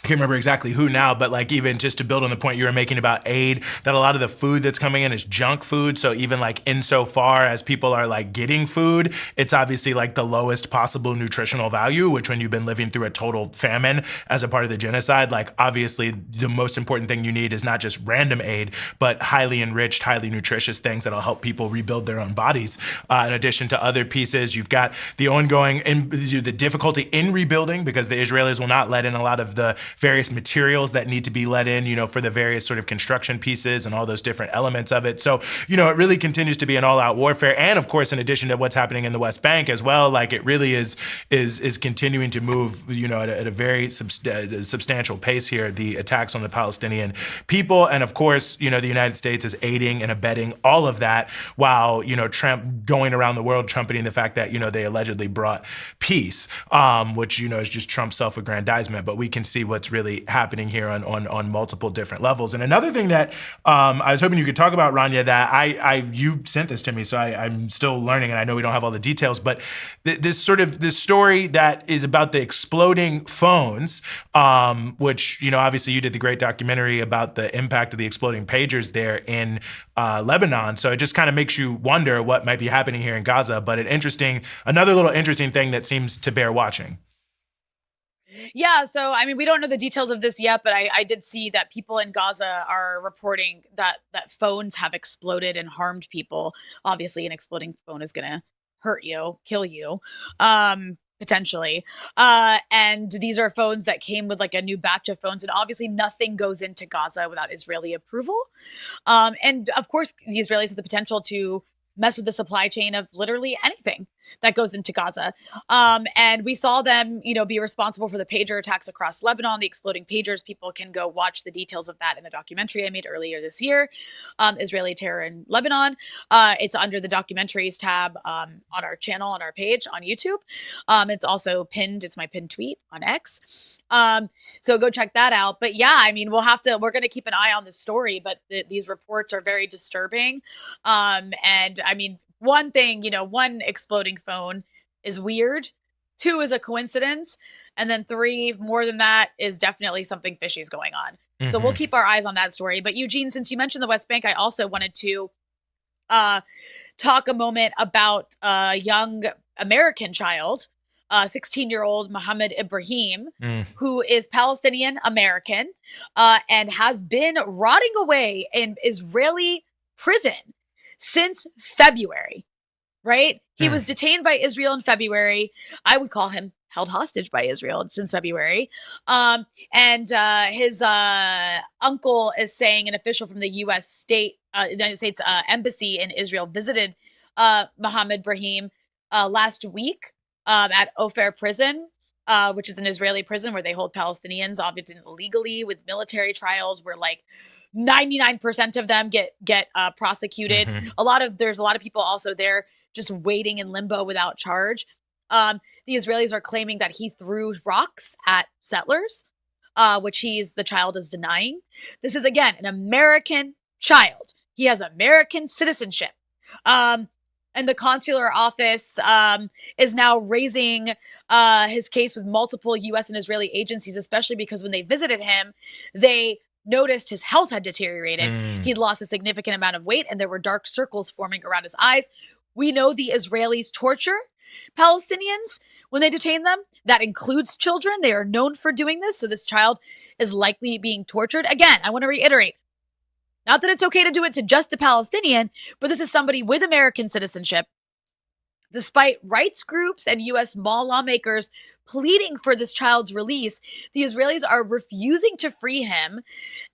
I can't remember exactly who now, but like even just to build on the point you were making about aid, that a lot of the food that's coming in is junk food. So even like insofar as people are like getting food, it's obviously like the lowest possible nutritional value, which when you've been living through a total famine as a part of the genocide, like obviously the most important thing you need is not just random aid, but highly enriched, highly nutritious things that'll help people rebuild their own bodies. In addition to other pieces, you've got the ongoing, the difficulty in rebuilding because the Israelis will not let in a lot of the various materials that need to be let in, for the various sort of construction pieces and all those different elements of it. So, it really continues to be an all-out warfare. And of course, in addition to what's happening in the West Bank as well, like it really is continuing to move, at a very substantial pace here, the attacks on the Palestinian people. And of course, the United States is aiding and abetting all of that while, Trump going around the world trumpeting the fact that, they allegedly brought peace, which, is just Trump's self-aggrandizement. But we can see what's really happening here on multiple different levels. And another thing that I was hoping you could talk about, Rania, that you sent this to me, so I'm still learning, and I know we don't have all the details, but this story that is about the exploding phones, which, obviously you did the great documentary about the impact of the exploding pagers there in Lebanon. So it just kind of makes you wonder what might be happening here in Gaza. But another little interesting thing that seems to bear watching. Yeah, so I mean, we don't know the details of this yet, but I did see that people in Gaza are reporting that phones have exploded and harmed people. Obviously, an exploding phone is going to hurt you, kill you, potentially. And these are phones that came with like a new batch of phones, and obviously nothing goes into Gaza without Israeli approval. And of course, the Israelis have the potential to mess with the supply chain of literally anything that goes into Gaza. And we saw them, be responsible for the pager attacks across Lebanon, the exploding pagers. People can go watch the details of that in the documentary I made earlier this year, Israeli Terror in Lebanon. It's under the documentaries tab on our channel, on our page on YouTube. It's also pinned. It's my pinned tweet on X. So go check that out. But yeah, I mean, we're going to keep an eye on this story, but these reports are very disturbing. And I mean, one thing, one exploding phone is weird. 2 is a coincidence. And then 3, more than that, is definitely something fishy is going on. Mm-hmm. So we'll keep our eyes on that story. But Eugene, since you mentioned the West Bank, I also wanted to talk a moment about a young American child, 16-year-old Mohammed Ibrahim, who is Palestinian American and has been rotting away in Israeli prison since February, right? He was detained by Israel in February. I would call him held hostage by Israel since February. And his uncle is saying, an official from the United States embassy in Israel visited Mohammed Ibrahim last week at Ofer prison, which is an Israeli prison where they hold Palestinians, obviously illegally, with military trials where like 99% of them get prosecuted. Mm-hmm. There's a lot of people also there just waiting in limbo without charge. The Israelis are claiming that he threw rocks at settlers, which the child is denying. This is, again, an American child. He has American citizenship. And the consular office is now raising his case with multiple U.S. and Israeli agencies, especially because when they visited him, they noticed his health had deteriorated. He'd lost a significant amount of weight, and there were dark circles forming around his eyes. We know the Israelis torture Palestinians when they detain them. That includes children. They are known for doing this. So this child is likely being tortured. Again, I want to reiterate, not that it's okay to do it to just a Palestinian, but this is somebody with American citizenship. Despite rights groups and U.S. lawmakers pleading for this child's release, the Israelis are refusing to free him.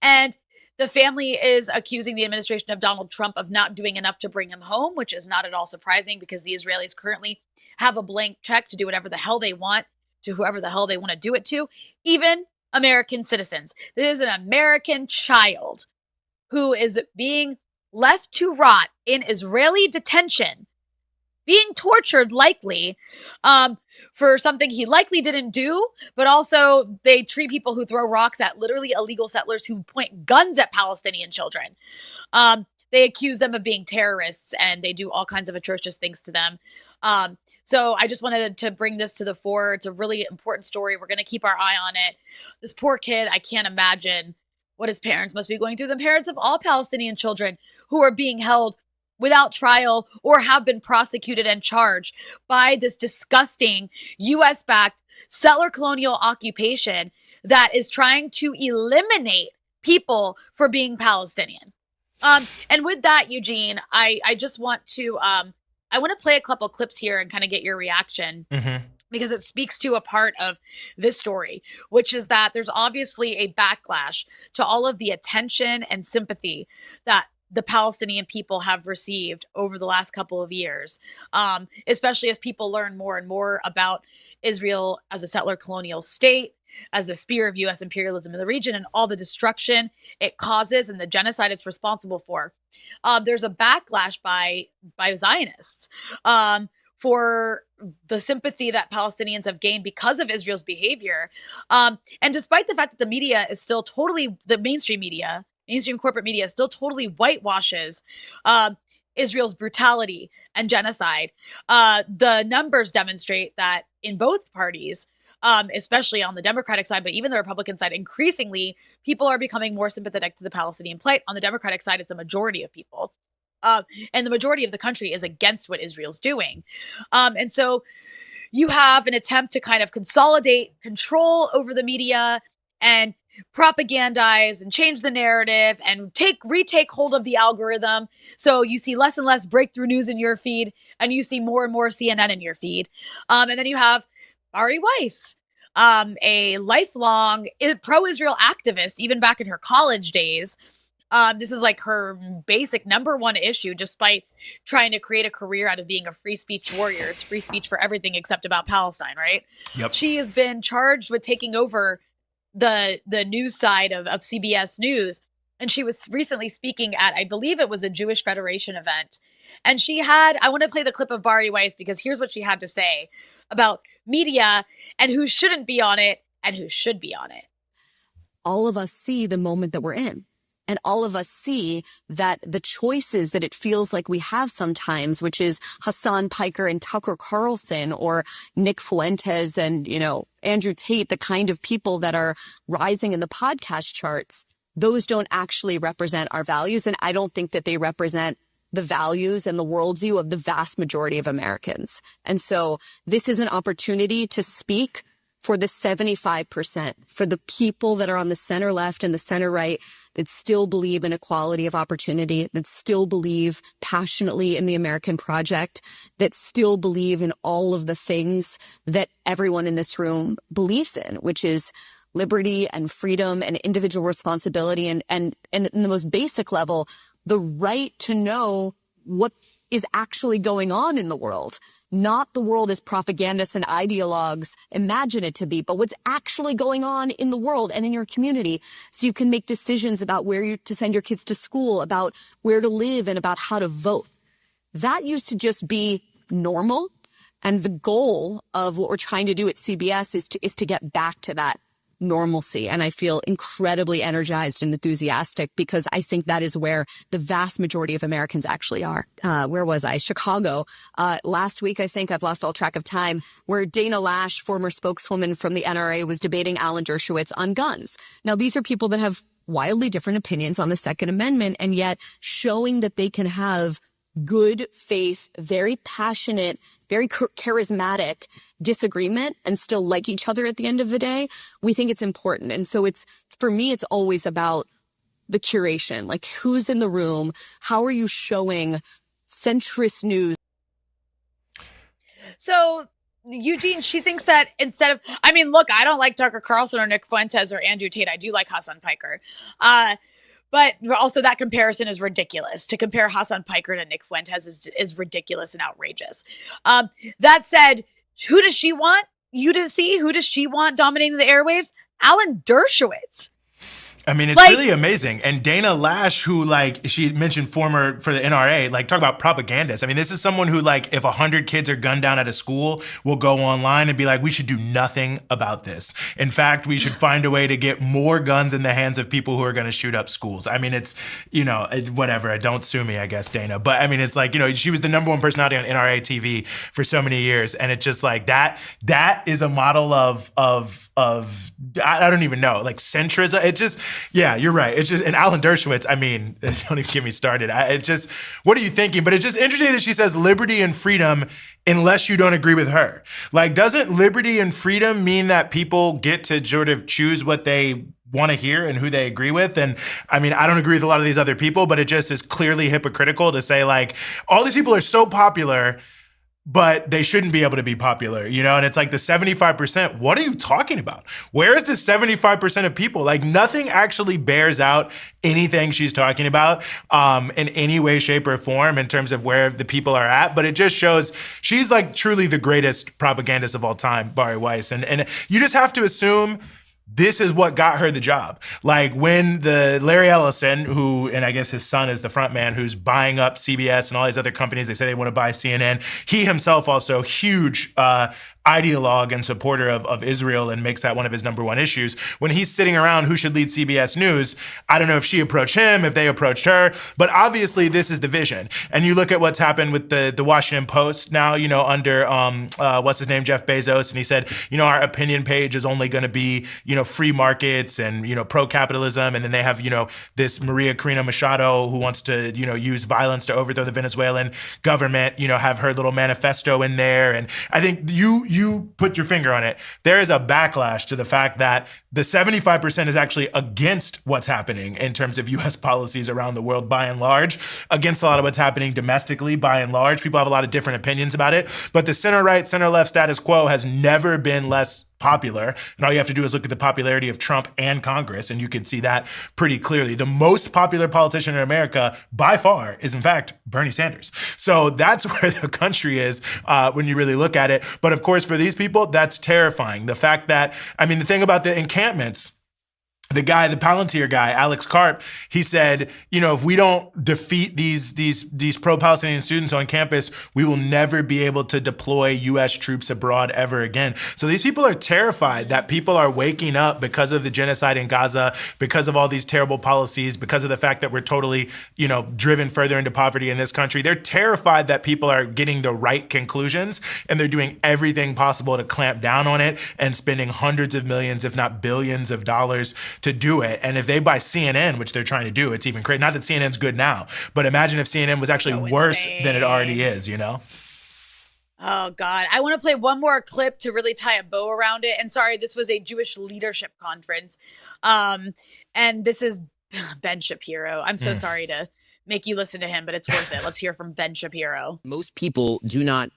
And the family is accusing the administration of Donald Trump of not doing enough to bring him home, which is not at all surprising because the Israelis currently have a blank check to do whatever the hell they want to whoever the hell they want to do it to, even American citizens. This is an American child who is being left to rot in Israeli detention, being tortured likely for something he likely didn't do, but also they treat people who throw rocks at literally illegal settlers who point guns at Palestinian children. they accuse them of being terrorists, and they do all kinds of atrocious things to them. So I just wanted to bring this to the fore. It's a really important story. We're going to keep our eye on it. This poor kid, I can't imagine what his parents must be going through. The parents of all Palestinian children who are being held without trial or have been prosecuted and charged by this disgusting US-backed settler colonial occupation that is trying to eliminate people for being Palestinian. And with that, Eugene, I just want to I want to play a couple clips here and kind of get your reaction. Because it speaks to a part of this story, which is that there's obviously a backlash to all of the attention and sympathy that the Palestinian people have received over the last couple of years, especially as people learn more and more about Israel as a settler colonial state, as the spear of U.S. imperialism in the region, and all the destruction it causes and the genocide it's responsible for. There's a backlash by Zionists for the sympathy that Palestinians have gained because of Israel's behavior. And despite the fact that the media is still totally, the mainstream corporate media still totally whitewashes Israel's brutality and genocide, the numbers demonstrate that in both parties, especially on the Democratic side, but even the Republican side, increasingly, people are becoming more sympathetic to the Palestinian plight. On the Democratic side, it's a majority of people. And the majority of the country is against what Israel's doing. And so you have an attempt to kind of consolidate control over the media and propagandize and change the narrative and retake hold of the algorithm. So you see less and less breakthrough news in your feed, and you see more and more CNN in your feed. And then you have Bari Weiss, a lifelong pro-Israel activist, even back in her college days. This is like her basic number one issue, despite trying to create a career out of being a free speech warrior. It's free speech for everything except about Palestine, right? Yep. She has been charged with taking over the news side of CBS News. And she was recently speaking at, I believe it was a Jewish Federation event. And I want to play the clip of Bari Weiss because here's what she had to say about media and who shouldn't be on it and who should be on it. All of us see the moment that we're in. And all of us see that the choices that it feels like we have sometimes, which is Hassan Piker and Tucker Carlson or Nick Fuentes and, Andrew Tate, the kind of people that are rising in the podcast charts, those don't actually represent our values. And I don't think that they represent the values and the worldview of the vast majority of Americans. And so this is an opportunity to speak for the 75%, for the people that are on the center left and the center right that still believe in equality of opportunity, that still believe passionately in the American project, that still believe in all of the things that everyone in this room believes in, which is liberty and freedom and individual responsibility and in the most basic level, the right to know what is actually going on in the world. Not the world as propagandists and ideologues imagine it to be, but what's actually going on in the world and in your community, so you can make decisions about where to send your kids to school, about where to live, and about how to vote. That used to just be normal. And the goal of what we're trying to do at CBS is to get back to that normalcy. And I feel incredibly energized and enthusiastic because I think that is where the vast majority of Americans actually are. Where was I? Chicago. Last week, I think, I've lost all track of time, where Dana Lash, former spokeswoman from the NRA, was debating Alan Dershowitz on guns. Now, these are people that have wildly different opinions on the Second Amendment, and yet showing that they can have good faith, very passionate, very charismatic disagreement and still like each other at the end of the day, we think it's important. And so for me, it's always about the curation, like who's in the room, how are you showing centrist news? So Eugene, she thinks that instead of, look, I don't like Tucker Carlson or Nick Fuentes or Andrew Tate. I do like Hassan Piker. But also that comparison is ridiculous. To compare Hassan Piker to Nick Fuentes is ridiculous and outrageous. That said, who does she want you to see? Who does she want dominating the airwaves? Alan Dershowitz. I mean, it's Like- really amazing. And Dana Lash, who like she mentioned former for the NRA, like talk about propagandist. I mean, this is someone who like if 100 kids are gunned down at a school, will go online and be like, we should do nothing about this. In fact, we should find a way to get more guns in the hands of people who are going to shoot up schools. I mean, it's, you know, whatever. Don't sue me, I guess, Dana. But I mean, it's like, you know, she was the #1 personality on NRA TV for so many years. And it's just like that is a model of I don't even know, like centrism. It just, yeah, you're right. It's just, and Alan Dershowitz, I mean, don't even get me started. It's just, what are you thinking? But it's just interesting that she says liberty and freedom unless you don't agree with her. Like, doesn't liberty and freedom mean that people get to sort of choose what they want to hear and who they agree with? And I mean, I don't agree with a lot of these other people, but it just is clearly hypocritical to say like, all these people are so popular, but they shouldn't be able to be popular, you know? And it's like the 75%, what are you talking about? Where is the 75% of people? Like nothing actually bears out anything she's talking about in any way, shape, or form in terms of where the people are at. But it just shows she's like truly the greatest propagandist of all time, Bari Weiss. And you just have to assume this is what got her the job. Like when the Larry Ellison, who, and I guess his son is the front man, who's buying up CBS and all these other companies, they say they want to buy CNN. He himself also huge ideologue and supporter of Israel and makes that one of his #1 issues. When he's sitting around who should lead CBS News, I don't know if she approached him, if they approached her, but obviously this is the vision. And you look at what's happened with the Washington Post now, you know, under, what's his name, Jeff Bezos, and he said, you know, our opinion page is only going to be, you know, free markets and, you know, pro-capitalism. And then they have, you know, this Maria Corina Machado who wants to, you know, use violence to overthrow the Venezuelan government, you know, have her little manifesto in there. And I think you put your finger on it. There is a backlash to the fact that the 75% is actually against what's happening in terms of U.S. policies around the world by and large, against a lot of what's happening domestically by and large. People have a lot of different opinions about it, but the center-right, center-left status quo has never been less popular. And all you have to do is look at the popularity of Trump and Congress, and you can see that pretty clearly. The most popular politician in America by far is, in fact, Bernie Sanders. So that's where the country is when you really look at it. But of course, for these people, that's terrifying. The fact that, I mean, the thing about the encampments, the Palantir guy, Alex Karp, he said, you know, if we don't defeat these pro-Palestinian students on campus, we will never be able to deploy U.S. troops abroad ever again. So these people are terrified that people are waking up because of the genocide in Gaza, because of all these terrible policies, because of the fact that we're totally, you know, driven further into poverty in this country. They're terrified that people are getting the right conclusions, and they're doing everything possible to clamp down on it and spending hundreds of millions, if not billions of dollars to do it. And if they buy CNN, which they're trying to do, it's even crazy. Not that CNN's good now, but imagine if CNN was actually worse than it already is, you know? Oh, God. I want to play one more clip to really tie a bow around it. And sorry, this was a Jewish leadership conference. And this is Ben Shapiro. I'm so sorry to make you listen to him, but it's worth it. Let's hear from Ben Shapiro. Most people do not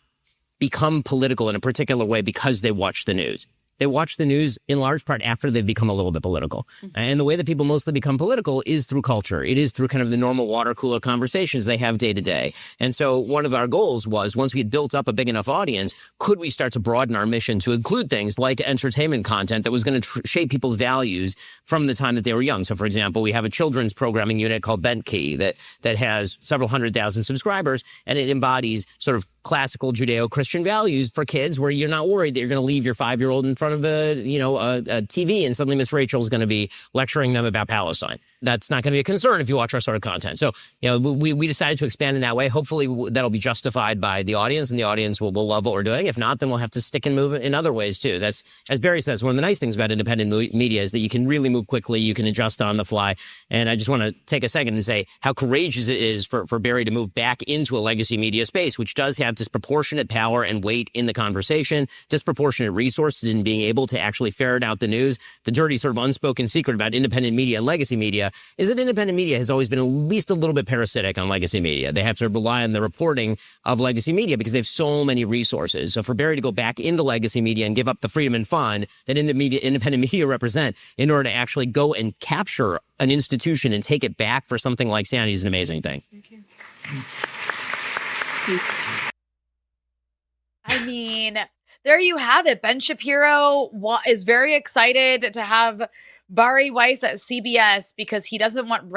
become political in a particular way because they watch the news. They watch the news in large part after they've become a little bit political. And the way that people mostly become political is through culture. It is through kind of the normal water cooler conversations they have day to day. And so one of our goals was, once we had built up a big enough audience, could we start to broaden our mission to include things like entertainment content that was going to shape people's values from the time that they were young. So for example, we have a children's programming unit called Bent Key that has several 100,000 subscribers, and it embodies sort of classical Judeo-Christian values for kids, where you're not worried that you're going to leave your 5-year-old in front of a TV and suddenly Miss Rachel is going to be lecturing them about Palestine. That's not going to be a concern if you watch our sort of content. So, you know, we decided to expand in that way. Hopefully that'll be justified by the audience, and the audience will love what we're doing. If not, then we'll have to stick and move in other ways too. That's, as Barry says, one of the nice things about independent media is that you can really move quickly. You can adjust on the fly. And I just want to take a second and say how courageous it is for Barry to move back into a legacy media space, which does have disproportionate power and weight in the conversation, disproportionate resources in being able to actually ferret out the news. The dirty sort of unspoken secret about independent media and legacy media is that independent media has always been at least a little bit parasitic on legacy media. They have to rely on the reporting of legacy media because they have so many resources. So for Barry to go back into legacy media and give up the freedom and fun that independent media represent in order to actually go and capture an institution and take it back for something like sanity is an amazing thing. Thank you. I mean, there you have it. Ben Shapiro is very excited to have Bari Weiss at CBS because he doesn't want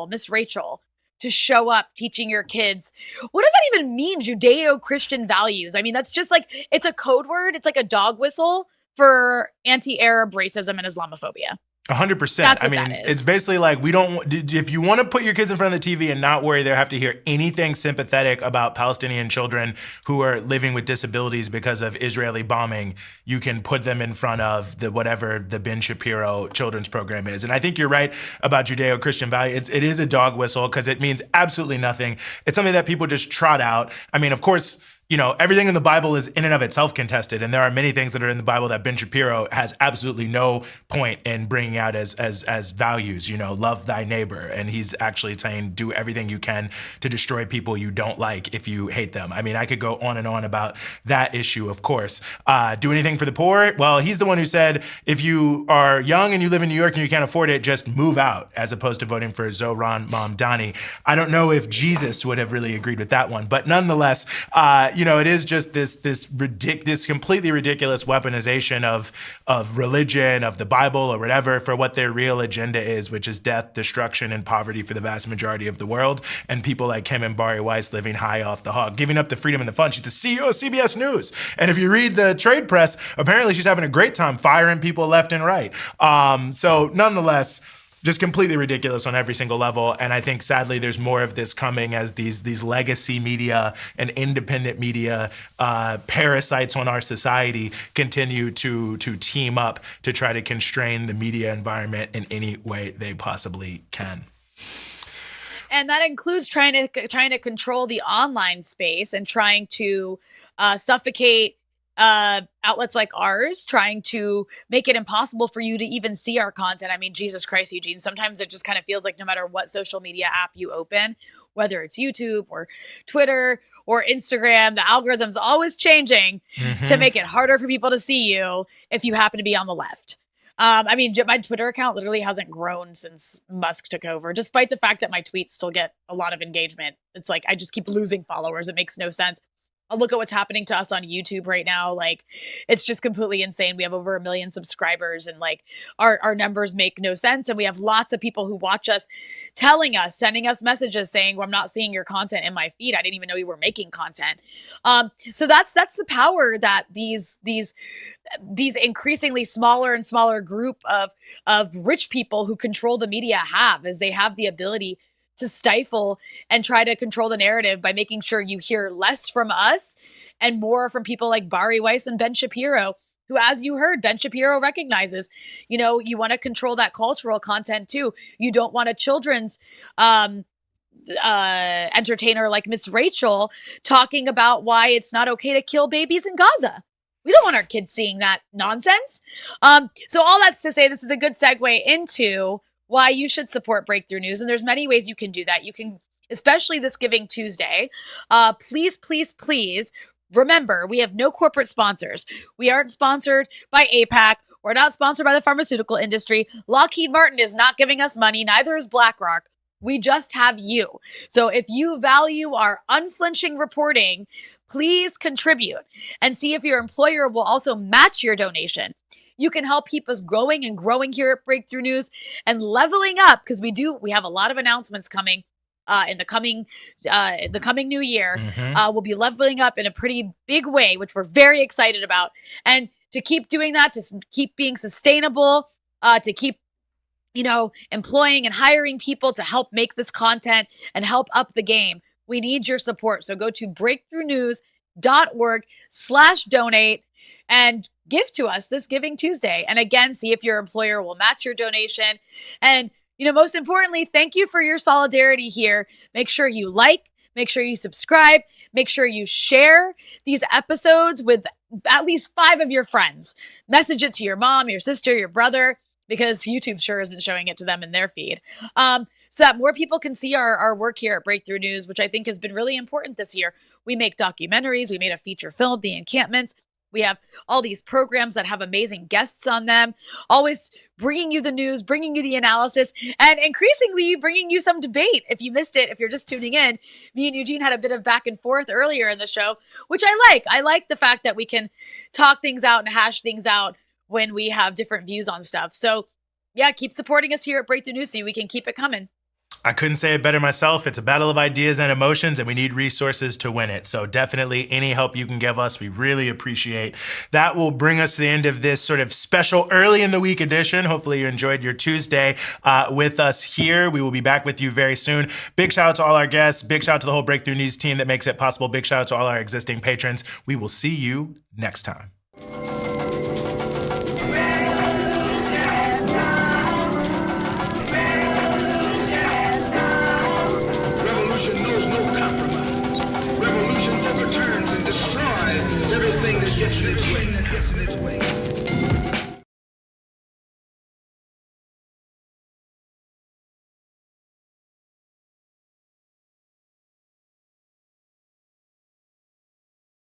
Miss Rachel, to show up teaching your kids. What does that even mean, Judeo-Christian values? I mean, that's just like, it's a code word. It's like a dog whistle for anti-Arab racism and Islamophobia. 100%. I mean, it's basically like, if you want to put your kids in front of the TV and not worry they have to hear anything sympathetic about Palestinian children who are living with disabilities because of Israeli bombing, you can put them in front of whatever the Ben Shapiro children's program is. And I think you're right about Judeo-Christian value. It is a dog whistle because it means absolutely nothing. It's something that people just trot out. I mean, of course, everything in the Bible is in and of itself contested. And there are many things that are in the Bible that Ben Shapiro has absolutely no point in bringing out as values, love thy neighbor. And he's actually saying, do everything you can to destroy people you don't like if you hate them. I mean, I could go on and on about that issue, of course. Do anything for the poor? Well, he's the one who said, if you are young and you live in New York and you can't afford it, just move out, as opposed to voting for Zohran Mamdani. I don't know if Jesus would have really agreed with that one, but nonetheless, it is just this completely ridiculous weaponization of religion, of the Bible or whatever, for what their real agenda is, which is death, destruction, and poverty for the vast majority of the world. And people like him and Bari Weiss living high off the hog, giving up the freedom and the fun. She's the CEO of CBS News. And if you read the trade press, apparently she's having a great time firing people left and right. So nonetheless, just completely ridiculous on every single level. And I think, sadly, there's more of this coming as these legacy media and independent media parasites on our society continue to team up to try to constrain the media environment in any way they possibly can. And that includes trying to control the online space and trying to suffocate outlets like ours, trying to make it impossible for you to even see our content. I mean, Jesus Christ, Eugene, sometimes it just kind of feels like no matter what social media app you open, whether it's YouTube or Twitter or Instagram, the algorithm's always changing to make it harder for people to see you if you happen to be on the left. I mean, my Twitter account literally hasn't grown since Musk took over, despite the fact that my tweets still get a lot of engagement. It's like I just keep losing followers. It makes no sense. I'll look at what's happening to us on YouTube right now. Like, it's just completely insane. We have over 1 million subscribers, and like our numbers make no sense. And we have lots of people who watch us sending us messages saying, well, I'm not seeing your content in my feed. I didn't even know you were making content. So that's the power that these increasingly smaller and smaller group of rich people who control the media have, is they have the ability to stifle and try to control the narrative by making sure you hear less from us and more from people like Bari Weiss and Ben Shapiro, who, as you heard, Ben Shapiro recognizes, you want to control that cultural content too. You don't want a children's entertainer like Miss Rachel talking about why it's not okay to kill babies in Gaza. We don't want our kids seeing that nonsense. So all that's to say, this is a good segue into why you should support Breakthrough News. And there's many ways you can do that. You can, especially this Giving Tuesday, please, please, please remember, we have no corporate sponsors. We aren't sponsored by AIPAC. We're not sponsored by the pharmaceutical industry. Lockheed Martin is not giving us money. Neither is BlackRock. We just have you. So if you value our unflinching reporting, please contribute and see if your employer will also match your donation. You can help keep us growing and growing here at Breakthrough News and leveling up, because we have a lot of announcements coming in the coming new year. We'll be leveling up in a pretty big way, which we're very excited about. And to keep doing that, to keep being sustainable, to keep employing and hiring people to help make this content and help up the game, we need your support. So go to breakthroughnews.org/donate and give to us this Giving Tuesday. And again, see if your employer will match your donation. And, most importantly, thank you for your solidarity here. Make sure you make sure you subscribe, make sure you share these episodes with at least 5 of your friends. Message it to your mom, your sister, your brother, because YouTube sure isn't showing it to them in their feed. So that more people can see our work here at Breakthrough News, which I think has been really important this year. We make documentaries. We made a feature film, The Encampments. We have all these programs that have amazing guests on them, always bringing you the news, bringing you the analysis, and increasingly bringing you some debate. If you missed it, if you're just tuning in, me and Eugene had a bit of back and forth earlier in the show, which I like. I like the fact that we can talk things out and hash things out when we have different views on stuff. So, Yeah, keep supporting us here at Breakthrough News so we can keep it coming. I couldn't say it better myself. It's a battle of ideas and emotions, and we need resources to win it. So definitely any help you can give us, we really appreciate. That will bring us to the end of this sort of special early in the week edition. Hopefully you enjoyed your Tuesday with us here. We will be back with you very soon. Big shout out to all our guests. Big shout out to the whole Breakthrough News team that makes it possible. Big shout out to all our existing patrons. We will see you next time.